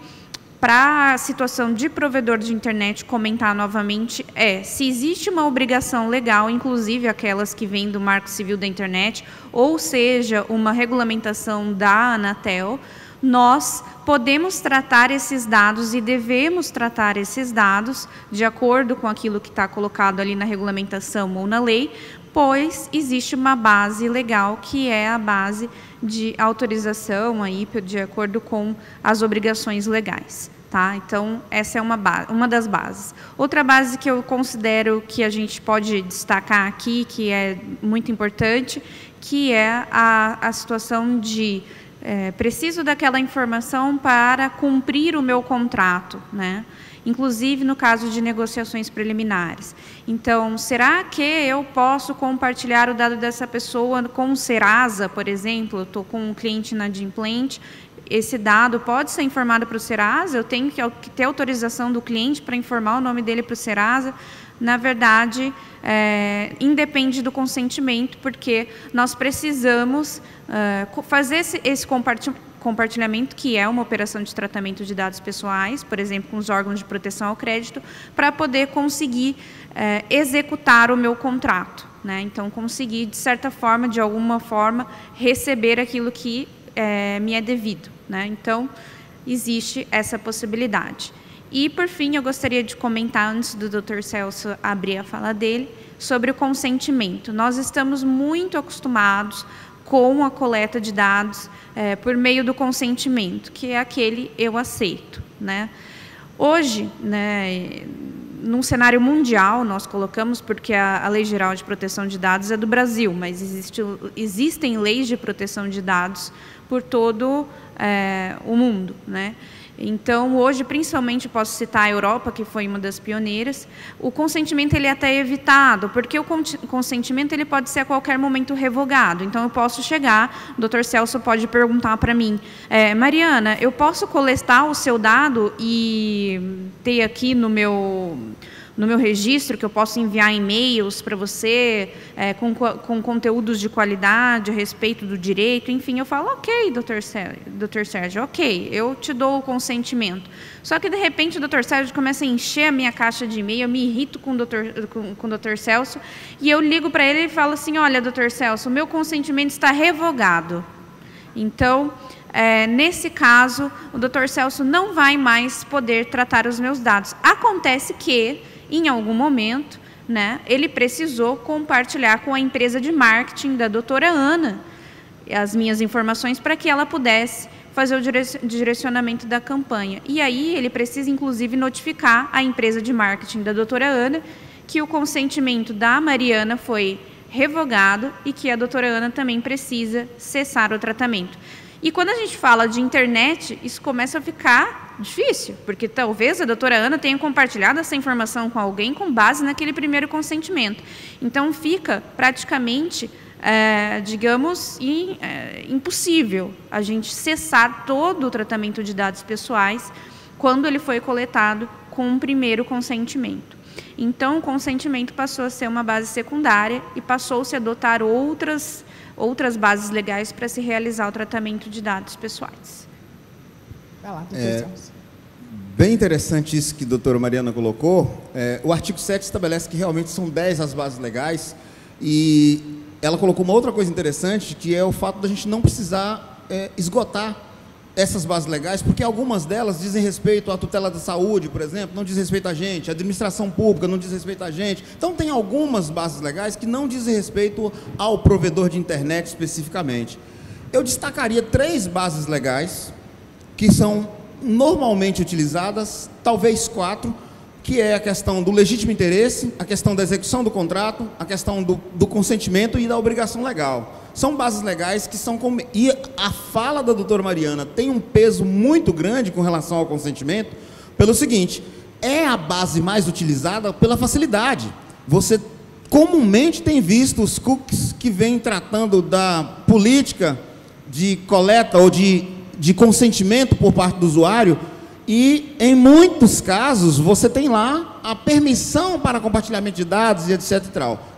para a situação de provedor de internet, comentar novamente se existe uma obrigação legal, inclusive aquelas que vêm do Marco Civil da Internet, ou seja, uma regulamentação da Anatel, nós podemos tratar esses dados e devemos tratar esses dados de acordo com aquilo que está colocado ali na regulamentação ou na lei, pois existe uma base legal que é a base de autorização aí, de acordo com as obrigações legais. Tá? Então, essa é uma das bases. Outra base que eu considero que a gente pode destacar aqui, que é muito importante, que é a situação de preciso daquela informação para cumprir o meu contrato, né? Inclusive no caso de negociações preliminares. Então, será que eu posso compartilhar o dado dessa pessoa com o Serasa, por exemplo? Eu estou com um cliente inadimplente, esse dado pode ser informado para o Serasa, eu tenho que ter autorização do cliente para informar o nome dele para o Serasa. Na verdade, independe do consentimento, porque nós precisamos fazer esse compartilhamento, que é uma operação de tratamento de dados pessoais, por exemplo, com os órgãos de proteção ao crédito, para poder conseguir executar o meu contrato, né? Então, conseguir, de certa forma, de alguma forma, receber aquilo que me é devido, né? Então, existe essa possibilidade. E, por fim, eu gostaria de comentar, antes do Dr. Celso abrir a fala dele, sobre o consentimento. Nós estamos muito acostumados com a coleta de dados por meio do consentimento, que é aquele eu aceito, né? Hoje, né, num cenário mundial, nós colocamos, porque a Lei Geral de Proteção de Dados é do Brasil, mas existem leis de proteção de dados por todo o mundo, né? Então, hoje, principalmente, posso citar a Europa, que foi uma das pioneiras, o consentimento ele é até evitado, porque o consentimento ele pode ser a qualquer momento revogado. Então, eu posso chegar, o Dr. Celso pode perguntar para mim, Mariana, eu posso coletar o seu dado e ter aqui no meu registro, que eu posso enviar e-mails para você com conteúdos de qualidade a respeito do direito, enfim, eu falo, ok, Dr. Sérgio, ok, eu te dou o consentimento. Só que, de repente, o Dr. Sérgio começa a encher a minha caixa de e-mail, eu me irrito com o Dr. Celso, e eu ligo para ele e falo assim, olha, Dr. Celso, o meu consentimento está revogado. Então, nesse caso, o Dr. Celso não vai mais poder tratar os meus dados. Acontece que, em algum momento, né, ele precisou compartilhar com a empresa de marketing da doutora Ana as minhas informações para que ela pudesse fazer o direcionamento da campanha. E aí ele precisa, inclusive, notificar a empresa de marketing da doutora Ana que o consentimento da Mariana foi revogado e que a doutora Ana também precisa cessar o tratamento. E quando a gente fala de internet, isso começa a ficar difícil, porque talvez a doutora Ana tenha compartilhado essa informação com alguém com base naquele primeiro consentimento. Então, fica praticamente, digamos, impossível a gente cessar todo o tratamento de dados pessoais quando ele foi coletado com um primeiro consentimento. Então, o consentimento passou a ser uma base secundária e passou-se a adotar outras bases legais para se realizar o tratamento de dados pessoais. Vai lá, doutor Celso. Bem interessante isso que a doutora Mariana colocou. O artigo 7 estabelece que realmente são 10 as bases legais, e ela colocou uma outra coisa interessante, que é o fato da gente não precisar esgotar essas bases legais, porque algumas delas dizem respeito à tutela da saúde, por exemplo, não diz respeito a gente, a administração pública não diz respeito a gente. Então, tem algumas bases legais que não dizem respeito ao provedor de internet especificamente. Eu destacaria 3 bases legais que são normalmente utilizadas, talvez 4, que é a questão do legítimo interesse, a questão da execução do contrato, a questão do consentimento e da obrigação legal. São bases legais que são... E a fala da doutora Mariana tem um peso muito grande com relação ao consentimento, pelo seguinte, é a base mais utilizada pela facilidade. Você comumente tem visto os cookies que vêm tratando da política de coleta ou de consentimento por parte do usuário, e em muitos casos você tem lá a permissão para compartilhamento de dados e etc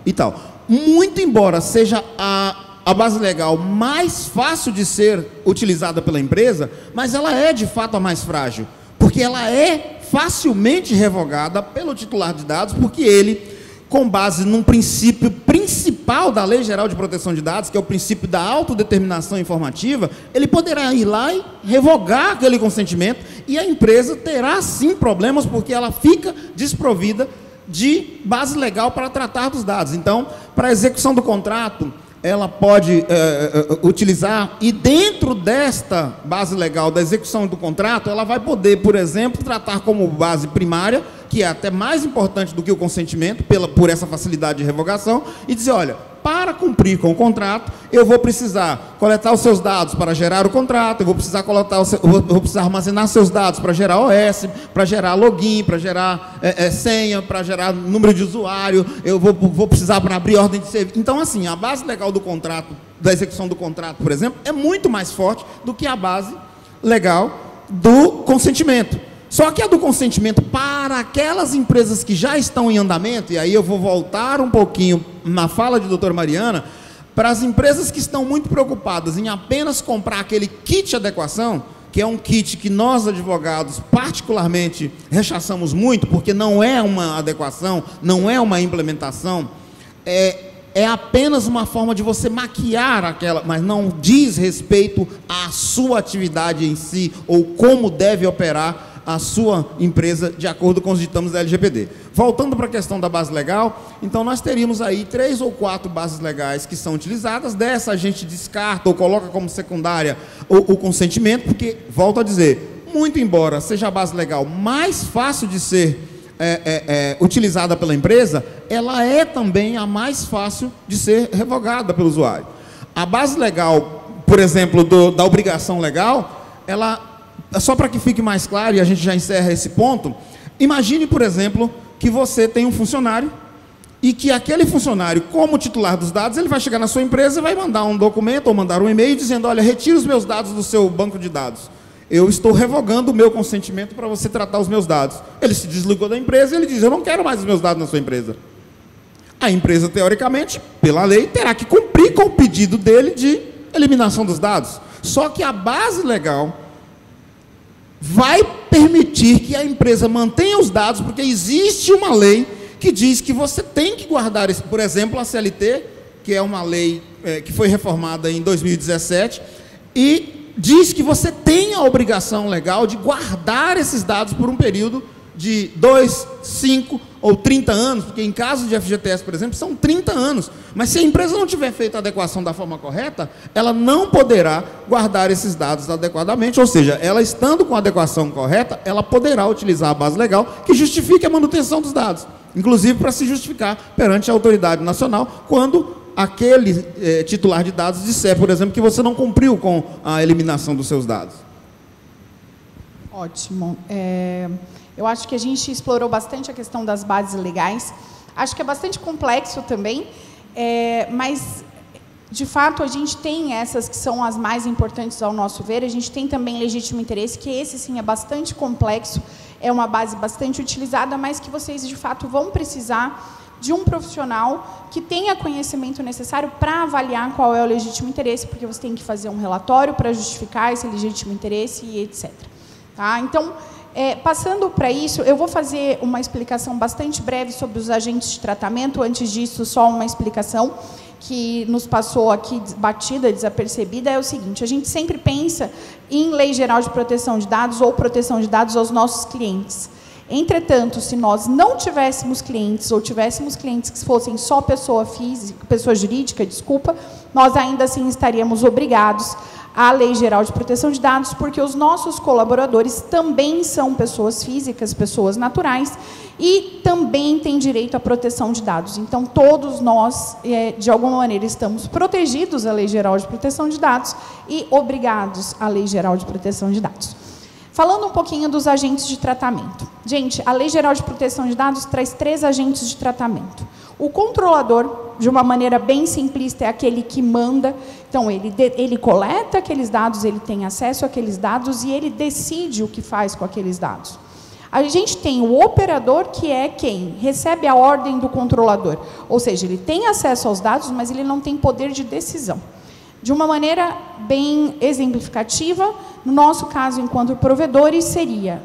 e tal. Muito embora seja a base legal mais fácil de ser utilizada pela empresa, mas ela é de fato a mais frágil, porque Porque ela é facilmente revogada pelo titular de dados, porque ele, com base num princípio principal da Lei Geral de Proteção de Dados, que é o princípio da autodeterminação informativa, ele poderá ir lá e revogar aquele consentimento, e a empresa terá sim problemas, porque ela fica desprovida de base legal para tratar dos dados. Então, para a execução do contrato, ela pode utilizar, e dentro desta base legal da execução do contrato, ela vai poder, por exemplo, tratar como base primária, que é até mais importante do que o consentimento, por essa facilidade de revogação, e dizer, olha, para cumprir com o contrato, eu vou precisar coletar os seus dados para gerar o contrato, eu vou precisar vou precisar armazenar seus dados para gerar OS, para gerar login, para gerar senha, para gerar número de usuário, eu vou precisar para abrir ordem de serviço. Então, assim, a base legal do contrato, da execução do contrato, por exemplo, é muito mais forte do que a base legal do consentimento. Só que a do consentimento para aquelas empresas que já estão em andamento, e aí eu vou voltar um pouquinho na fala de doutora Mariana, para as empresas que estão muito preocupadas em apenas comprar aquele kit de adequação, que é um kit que nós, advogados, particularmente rechaçamos muito, porque não é uma adequação, não é uma implementação, é apenas uma forma de você maquiar aquela, mas não diz respeito à sua atividade em si, ou como deve operar a sua empresa de acordo com os ditames da LGPD. Voltando para a questão da base legal, então nós teríamos aí 3 ou 4 bases legais que são utilizadas. Dessa a gente descarta ou coloca como secundária o consentimento, porque, volto a dizer, muito embora seja a base legal mais fácil de ser utilizada pela empresa, ela é também a mais fácil de ser revogada pelo usuário. A base legal, por exemplo, da obrigação legal, ela, só para que fique mais claro, e a gente já encerra esse ponto, imagine, por exemplo, que você tem um funcionário e que aquele funcionário, como titular dos dados, ele vai chegar na sua empresa e vai mandar um documento ou mandar um e-mail dizendo, olha, retire os meus dados do seu banco de dados. Eu estou revogando o meu consentimento para você tratar os meus dados. Ele se desligou da empresa e ele diz, eu não quero mais os meus dados na sua empresa. A empresa, teoricamente, pela lei, terá que cumprir com o pedido dele de eliminação dos dados. Só que a base legal vai permitir que a empresa mantenha os dados, porque existe uma lei que diz que você tem que guardar isso. Por exemplo, a CLT, que é uma lei que foi reformada em 2017, e diz que você tem a obrigação legal de guardar esses dados por um período de 2, 5 ou 30 anos, porque em caso de FGTS, por exemplo, são 30 anos. Mas se a empresa não tiver feito a adequação da forma correta, ela não poderá guardar esses dados adequadamente, ou seja, ela estando com a adequação correta, ela poderá utilizar a base legal que justifique a manutenção dos dados, inclusive para se justificar perante a autoridade nacional, quando aquele titular de dados disser, por exemplo, que você não cumpriu com a eliminação dos seus dados. Ótimo. Eu acho que a gente explorou bastante a questão das bases legais. Acho que é bastante complexo também, mas, de fato, a gente tem essas que são as mais importantes ao nosso ver. A gente tem também legítimo interesse, que esse, sim, é bastante complexo, é uma base bastante utilizada, mas que vocês, de fato, vão precisar de um profissional que tenha conhecimento necessário para avaliar qual é o legítimo interesse, porque você tem que fazer um relatório para justificar esse legítimo interesse e etc. Tá? Então, passando para isso, eu vou fazer uma explicação bastante breve sobre os agentes de tratamento. Antes disso, só uma explicação que nos passou aqui batida, desapercebida, é o seguinte: a gente sempre pensa em Lei Geral de Proteção de Dados ou proteção de dados aos nossos clientes. Entretanto, se nós não tivéssemos clientes, ou tivéssemos clientes que fossem só pessoa jurídica, nós ainda assim estaríamos obrigados à Lei Geral de Proteção de Dados, porque os nossos colaboradores também são pessoas físicas, pessoas naturais, e também têm direito à proteção de dados. Então, todos nós, de alguma maneira, estamos protegidos à Lei Geral de Proteção de Dados e obrigados à Lei Geral de Proteção de Dados. Falando um pouquinho dos agentes de tratamento. Gente, a Lei Geral de Proteção de Dados traz 3 agentes de tratamento. O controlador, de uma maneira bem simplista, é aquele que manda. Então, ele coleta aqueles dados, ele tem acesso àqueles dados e ele decide o que faz com aqueles dados. A gente tem o operador, que é quem recebe a ordem do controlador. Ou seja, ele tem acesso aos dados, mas ele não tem poder de decisão. De uma maneira bem exemplificativa, no nosso caso, enquanto provedores,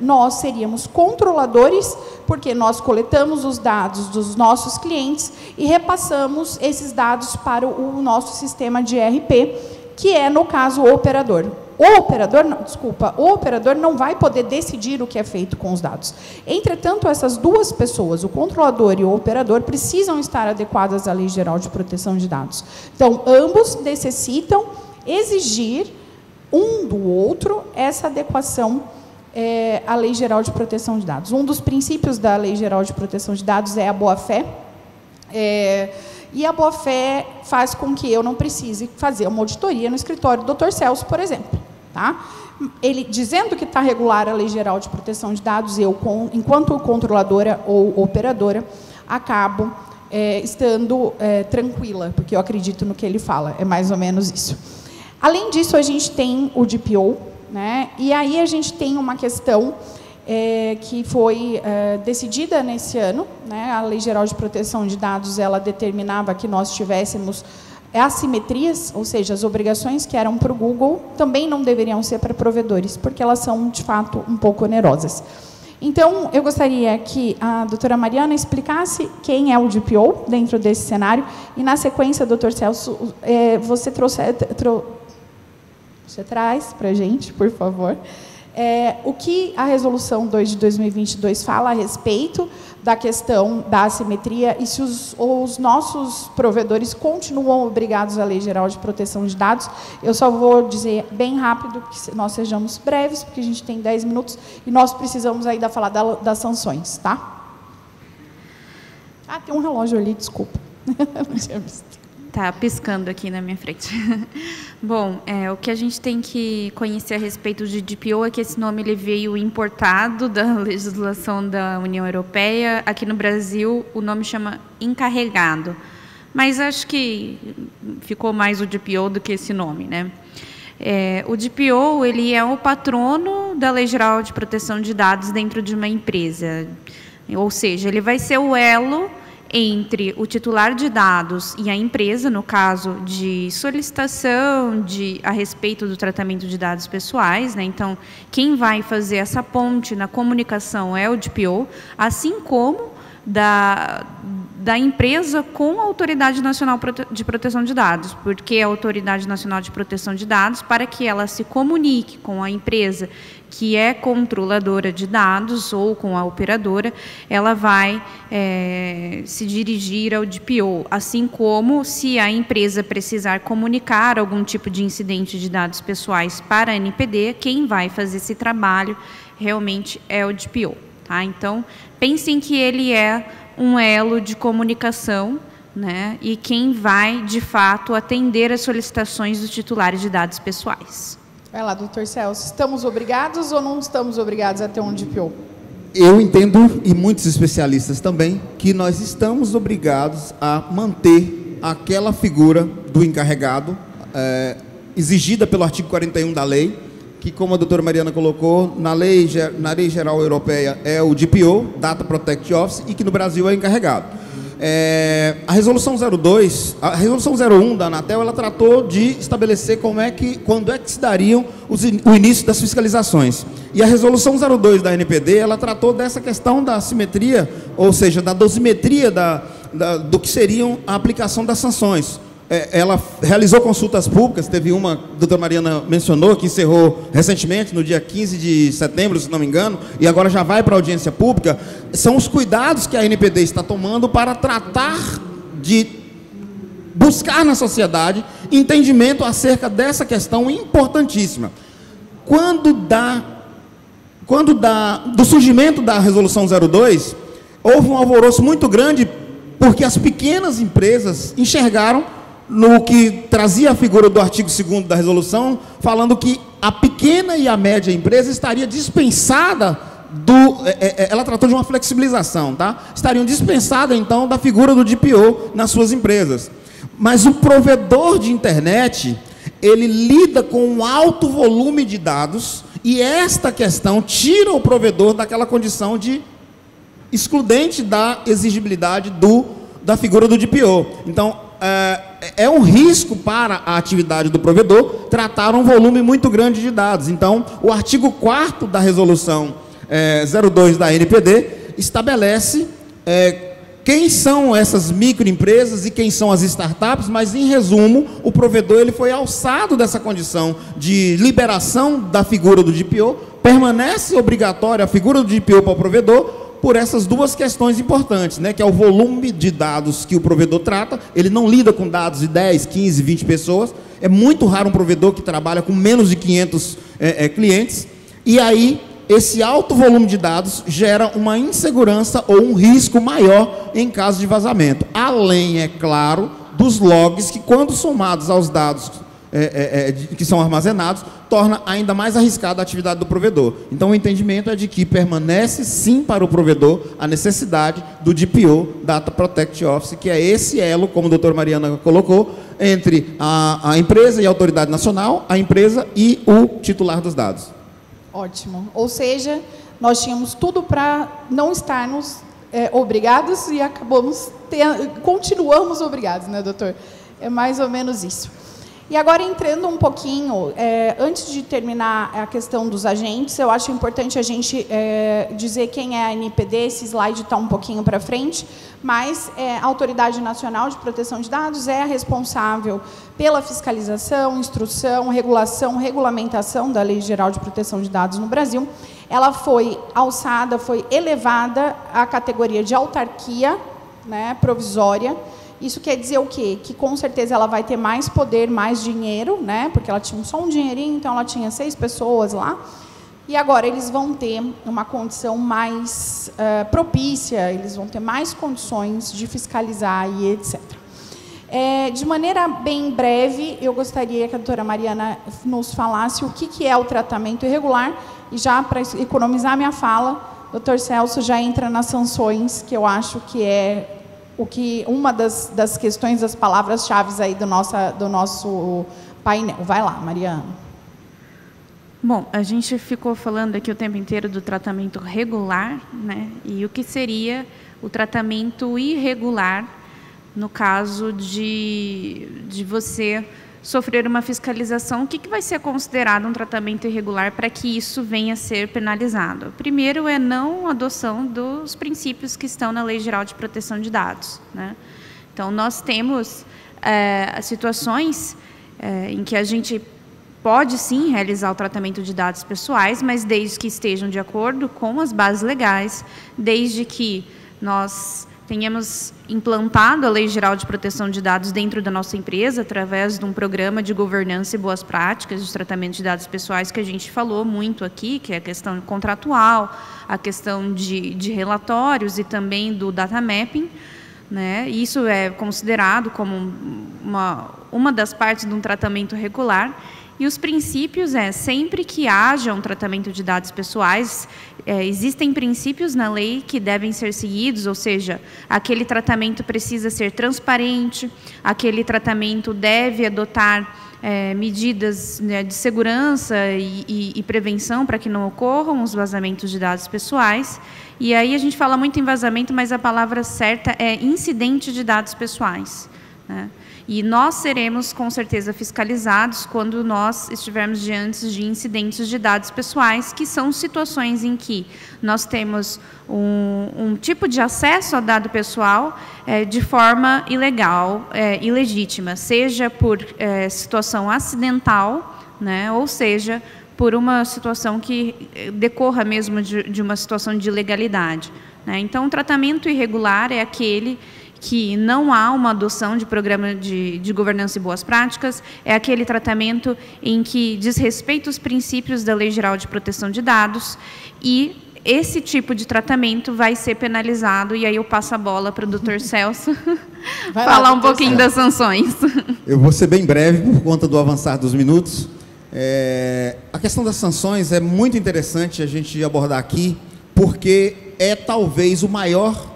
nós seríamos controladores, porque nós coletamos os dados dos nossos clientes e repassamos esses dados para o nosso sistema de ERP, que é, no caso, o operador. O operador não vai poder decidir o que é feito com os dados. Entretanto, essas duas pessoas, o controlador e o operador, precisam estar adequadas à Lei Geral de Proteção de Dados. Então, ambos necessitam exigir um do outro essa adequação à Lei Geral de Proteção de Dados. Um dos princípios da Lei Geral de Proteção de Dados é a boa-fé. E a boa-fé faz com que eu não precise fazer uma auditoria no escritório do Dr. Celso, por exemplo. Tá? Ele dizendo que está regular a Lei Geral de Proteção de Dados, eu, enquanto controladora ou operadora, acabo estando tranquila, porque eu acredito no que ele fala. É mais ou menos isso. Além disso, a gente tem o DPO, né? E aí a gente tem uma questão que foi decidida nesse ano, né? A Lei Geral de Proteção de Dados, ela determinava que nós tivéssemos assimetrias, ou seja, as obrigações que eram para o Google também não deveriam ser para provedores, porque elas são, de fato, um pouco onerosas. Então, eu gostaria que a doutora Mariana explicasse quem é o DPO dentro desse cenário, e, na sequência, doutor Celso, você traz para a gente, por favor, o que a Resolução 2 de 2022 fala a respeito da questão da assimetria e se os nossos provedores continuam obrigados à Lei Geral de Proteção de Dados. Eu só vou dizer bem rápido, que nós sejamos breves, porque a gente tem 10 minutos e nós precisamos ainda falar das sanções, tá? Ah, tem um relógio ali, desculpa. Não tinha visto. Está piscando aqui na minha frente. Bom, o que a gente tem que conhecer a respeito de DPO é que esse nome ele veio importado da legislação da União Europeia. Aqui no Brasil, o nome chama encarregado. Mas acho que ficou mais o DPO do que esse nome, né? O DPO ele é o patrono da Lei Geral de Proteção de Dados dentro de uma empresa. Ou seja, ele vai ser o elo entre o titular de dados e a empresa, no caso de solicitação a respeito do tratamento de dados pessoais, né? Então, quem vai fazer essa ponte na comunicação é o DPO, assim como da empresa com a Autoridade Nacional de Proteção de Dados, porque a Autoridade Nacional de Proteção de Dados, para que ela se comunique com a empresa que é controladora de dados ou com a operadora, ela vai se dirigir ao DPO, assim como se a empresa precisar comunicar algum tipo de incidente de dados pessoais para a NPD, quem vai fazer esse trabalho realmente é o DPO. Tá? Então, pensem que ele é um elo de comunicação, né? E quem vai, de fato, atender as solicitações dos titulares de dados pessoais. Vai lá, doutor Celso. Estamos obrigados ou não estamos obrigados a ter um DPO? Eu entendo, e muitos especialistas também, que nós estamos obrigados a manter aquela figura do encarregado, exigida pelo artigo 41 da lei, que, como a doutora Mariana colocou, na lei geral europeia é o DPO, Data Protect Office, e que no Brasil é encarregado. A resolução 02, a resolução 01 da Anatel, ela tratou de estabelecer quando é que se dariam o início das fiscalizações. E a resolução 02 da NPD, ela tratou dessa questão da assimetria, ou seja, da dosimetria do que seriam a aplicação das sanções. Ela realizou consultas públicas, teve uma, a doutora Mariana mencionou, que encerrou recentemente, no dia 15 de setembro, se não me engano, e agora já vai para a audiência pública. São os cuidados que a NPD está tomando para tratar de buscar na sociedade entendimento acerca dessa questão importantíssima. Do surgimento da resolução 02, houve um alvoroço muito grande, porque as pequenas empresas enxergaram no que trazia a figura do artigo 2º da resolução, falando que a pequena e a média empresa estaria dispensada ela tratou de uma flexibilização, tá? Estariam dispensadas, então, da figura do DPO nas suas empresas. Mas o provedor de internet, ele lida com um alto volume de dados, e esta questão tira o provedor daquela condição de excludente da exigibilidade da figura do DPO. Então, é um risco para a atividade do provedor tratar um volume muito grande de dados. Então, o artigo 4º da resolução 02 da NPD estabelece quem são essas microempresas e quem são as startups, mas, em resumo, o provedor ele foi alçado dessa condição de liberação da figura do DPO, permanece obrigatória a figura do DPO para o provedor, por essas duas questões importantes, né, que é o volume de dados que o provedor trata. Ele não lida com dados de 10, 15, 20 pessoas. É muito raro um provedor que trabalha com menos de 500 clientes. E aí, esse alto volume de dados gera uma insegurança ou um risco maior em caso de vazamento. Além, é claro, dos logs que, quando somados aos dados que são armazenados, torna ainda mais arriscada a atividade do provedor. Então, o entendimento é de que permanece, sim, para o provedor a necessidade do DPO, Data Protect Office, que é esse elo, como a doutora Mariana colocou, entre a empresa e a autoridade nacional, a empresa e o titular dos dados. Ótimo. Ou seja, nós tínhamos tudo para não estarmos obrigados e continuamos obrigados, né, doutor? É mais ou menos isso. E agora, entrando um pouquinho, antes de terminar a questão dos agentes, eu acho importante a gente dizer quem é a NPD. Esse slide está um pouquinho para frente, mas a Autoridade Nacional de Proteção de Dados é a responsável pela fiscalização, instrução, regulação, regulamentação da Lei Geral de Proteção de Dados no Brasil. Ela foi alçada, foi elevada à categoria de autarquia, né, provisória. Isso quer dizer o quê? Que, com certeza, ela vai ter mais poder, mais dinheiro, né? Porque ela tinha só um dinheirinho, então ela tinha 6 pessoas lá. E agora eles vão ter uma condição mais propícia, eles vão ter mais condições de fiscalizar e etc. De maneira bem breve, eu gostaria que a doutora Mariana nos falasse o que é o tratamento irregular. E já, para economizar minha fala, o doutor Celso já entra nas sanções, que eu acho que é uma das questões, das palavras-chave aí do nosso painel. Vai lá, Mariana. Bom, a gente ficou falando aqui o tempo inteiro do tratamento regular, né? E o que seria o tratamento irregular no caso de você sofrer uma fiscalização? O que vai ser considerado um tratamento irregular para que isso venha a ser penalizado? Primeiro é não adoção dos princípios que estão na Lei Geral de Proteção de Dados, né? Então, nós temos situações em que a gente pode, sim, realizar o tratamento de dados pessoais, mas desde que estejam de acordo com as bases legais, desde que nós tenhamos implantado a Lei Geral de Proteção de Dados dentro da nossa empresa, através de um programa de governança e boas práticas de tratamento de dados pessoais, que a gente falou muito aqui, que é a questão contratual, a questão de relatórios e também do data mapping, né? Isso é considerado como uma das partes de um tratamento regular. E os princípios sempre que haja um tratamento de dados pessoais, existem princípios na lei que devem ser seguidos, ou seja, aquele tratamento precisa ser transparente, aquele tratamento deve adotar medidas, né, de segurança e prevenção para que não ocorram os vazamentos de dados pessoais. E aí a gente fala muito em vazamento, mas a palavra certa é incidente de dados pessoais, né? E nós seremos, com certeza, fiscalizados quando nós estivermos diante de incidentes de dados pessoais, que são situações em que nós temos um tipo de acesso a dado pessoal de forma ilegal, ilegítima, seja por situação acidental, né, ou seja, por uma situação que decorra mesmo de uma situação de ilegalidade, né? Então, o tratamento irregular é aquele que não há uma adoção de programa de governança e boas práticas, é aquele tratamento em que diz respeito aos princípios da Lei Geral de Proteção de Dados, e esse tipo de tratamento vai ser penalizado, e aí eu passo a bola para o doutor Celso falar um pouquinho das sanções. Eu vou ser bem breve por conta do avançar dos minutos. A questão das sanções é muito interessante a gente abordar aqui, porque é talvez o maior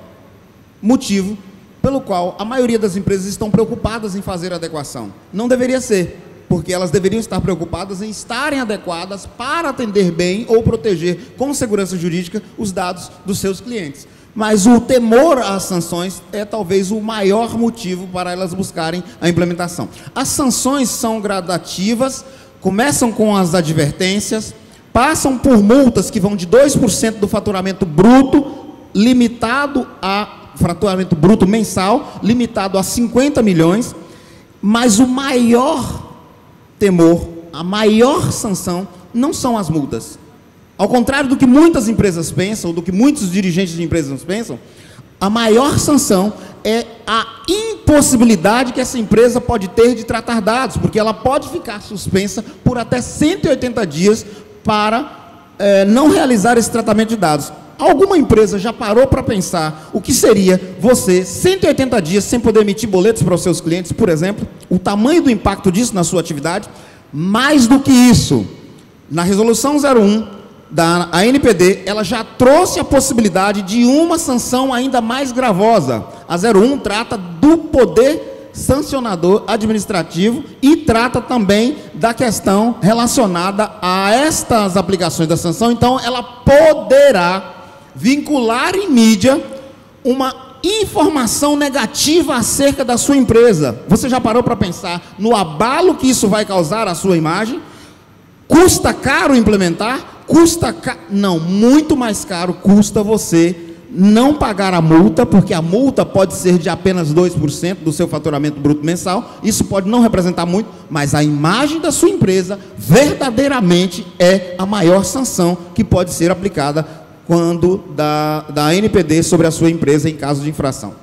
motivo pelo qual a maioria das empresas estão preocupadas em fazer adequação. Não deveria ser, porque elas deveriam estar preocupadas em estarem adequadas para atender bem ou proteger com segurança jurídica os dados dos seus clientes. mas o temor às sanções é talvez o maior motivo para elas buscarem a implementação. As sanções são gradativas, começam com as advertências, passam por multas que vão de 2% do faturamento bruto, limitado a faturamento bruto mensal, limitado a 50 milhões, mas o maior temor, a maior sanção, não são as multas. Ao contrário do que muitas empresas pensam, do que muitos dirigentes de empresas pensam, a maior sanção é a impossibilidade que essa empresa pode ter de tratar dados, porque ela pode ficar suspensa por até 180 dias para não realizar esse tratamento de dados. Alguma empresa já parou para pensar o que seria você, 180 dias, sem poder emitir boletos para os seus clientes, por exemplo? O tamanho do impacto disso na sua atividade? Mais do que isso, na Resolução 01 da ANPD, ela já trouxe a possibilidade de uma sanção ainda mais gravosa. A 01 trata do poder sancionador administrativo e trata também da questão relacionada a estas aplicações da sanção. Então, ela poderá vincular em mídia uma informação negativa acerca da sua empresa. Você já parou para pensar no abalo que isso vai causar à sua imagem? Custa caro implementar? Não, muito mais caro custa você não pagar a multa, porque a multa pode ser de apenas 2% do seu faturamento bruto mensal. Isso pode não representar muito, mas a imagem da sua empresa verdadeiramente é a maior sanção que pode ser aplicada quando da ANPD sobre a sua empresa em caso de infração.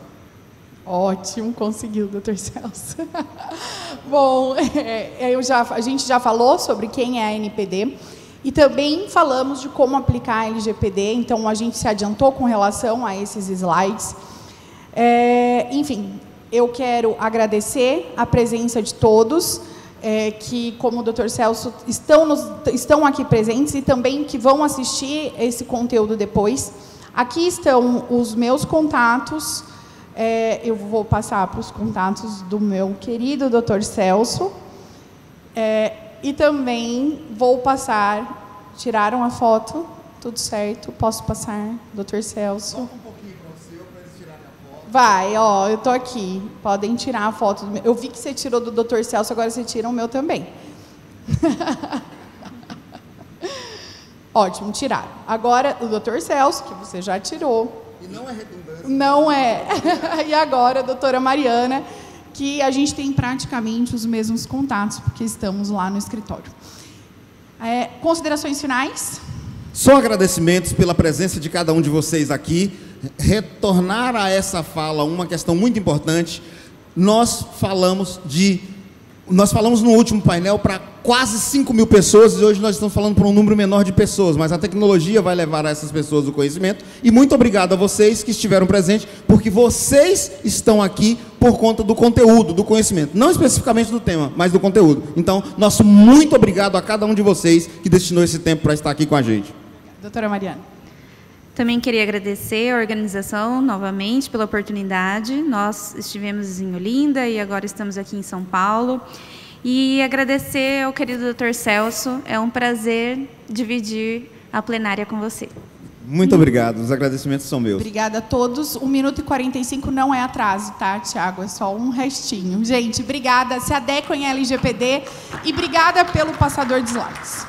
Ótimo, conseguiu, doutor Celso. Bom, a gente já falou sobre quem é a ANPD e também falamos de como aplicar a LGPD, então a gente se adiantou com relação a esses slides. Enfim, eu quero agradecer a presença de todos, que, como o doutor Celso, estão aqui presentes e também que vão assistir esse conteúdo depois. Aqui estão os meus contatos. Eu vou passar para os contatos do meu querido doutor Celso. E também vou passar... Tiraram a foto? Tudo certo? Posso passar, doutor Celso? Volta um pouquinho para o seu, para eles tirarem a foto. Vai, ó, eu estou aqui. Podem tirar a foto. Eu vi que você tirou do doutor Celso, agora você tira o meu também. Ótimo, tiraram. Agora, o doutor Celso, que você já tirou. E não é redundância. Não é. E agora, a doutora Mariana, que a gente tem praticamente os mesmos contatos, porque estamos lá no escritório. Considerações finais? Só agradecimentos pela presença de cada um de vocês aqui. Retornar a essa fala uma questão muito importante. Nós falamos no último painel para quase 5 mil pessoas e hoje nós estamos falando para um número menor de pessoas, mas a tecnologia vai levar a essas pessoas o conhecimento. E muito obrigado a vocês que estiveram presentes, porque vocês estão aqui por conta do conteúdo, do conhecimento, não especificamente do tema, mas do conteúdo. Então, nosso muito obrigado a cada um de vocês que destinou esse tempo para estar aqui com a gente. Doutora Mariana. Também queria agradecer a organização novamente pela oportunidade. Nós estivemos em Olinda e agora estamos aqui em São Paulo. E agradecer ao querido Dr. Celso. É um prazer dividir a plenária com você. Muito obrigado. Os agradecimentos são meus. Obrigada a todos. 1 minuto e 45 não é atraso, tá, Tiago? É só um restinho. Gente, obrigada. Se adequem à LGPD e obrigada pelo passador de slides.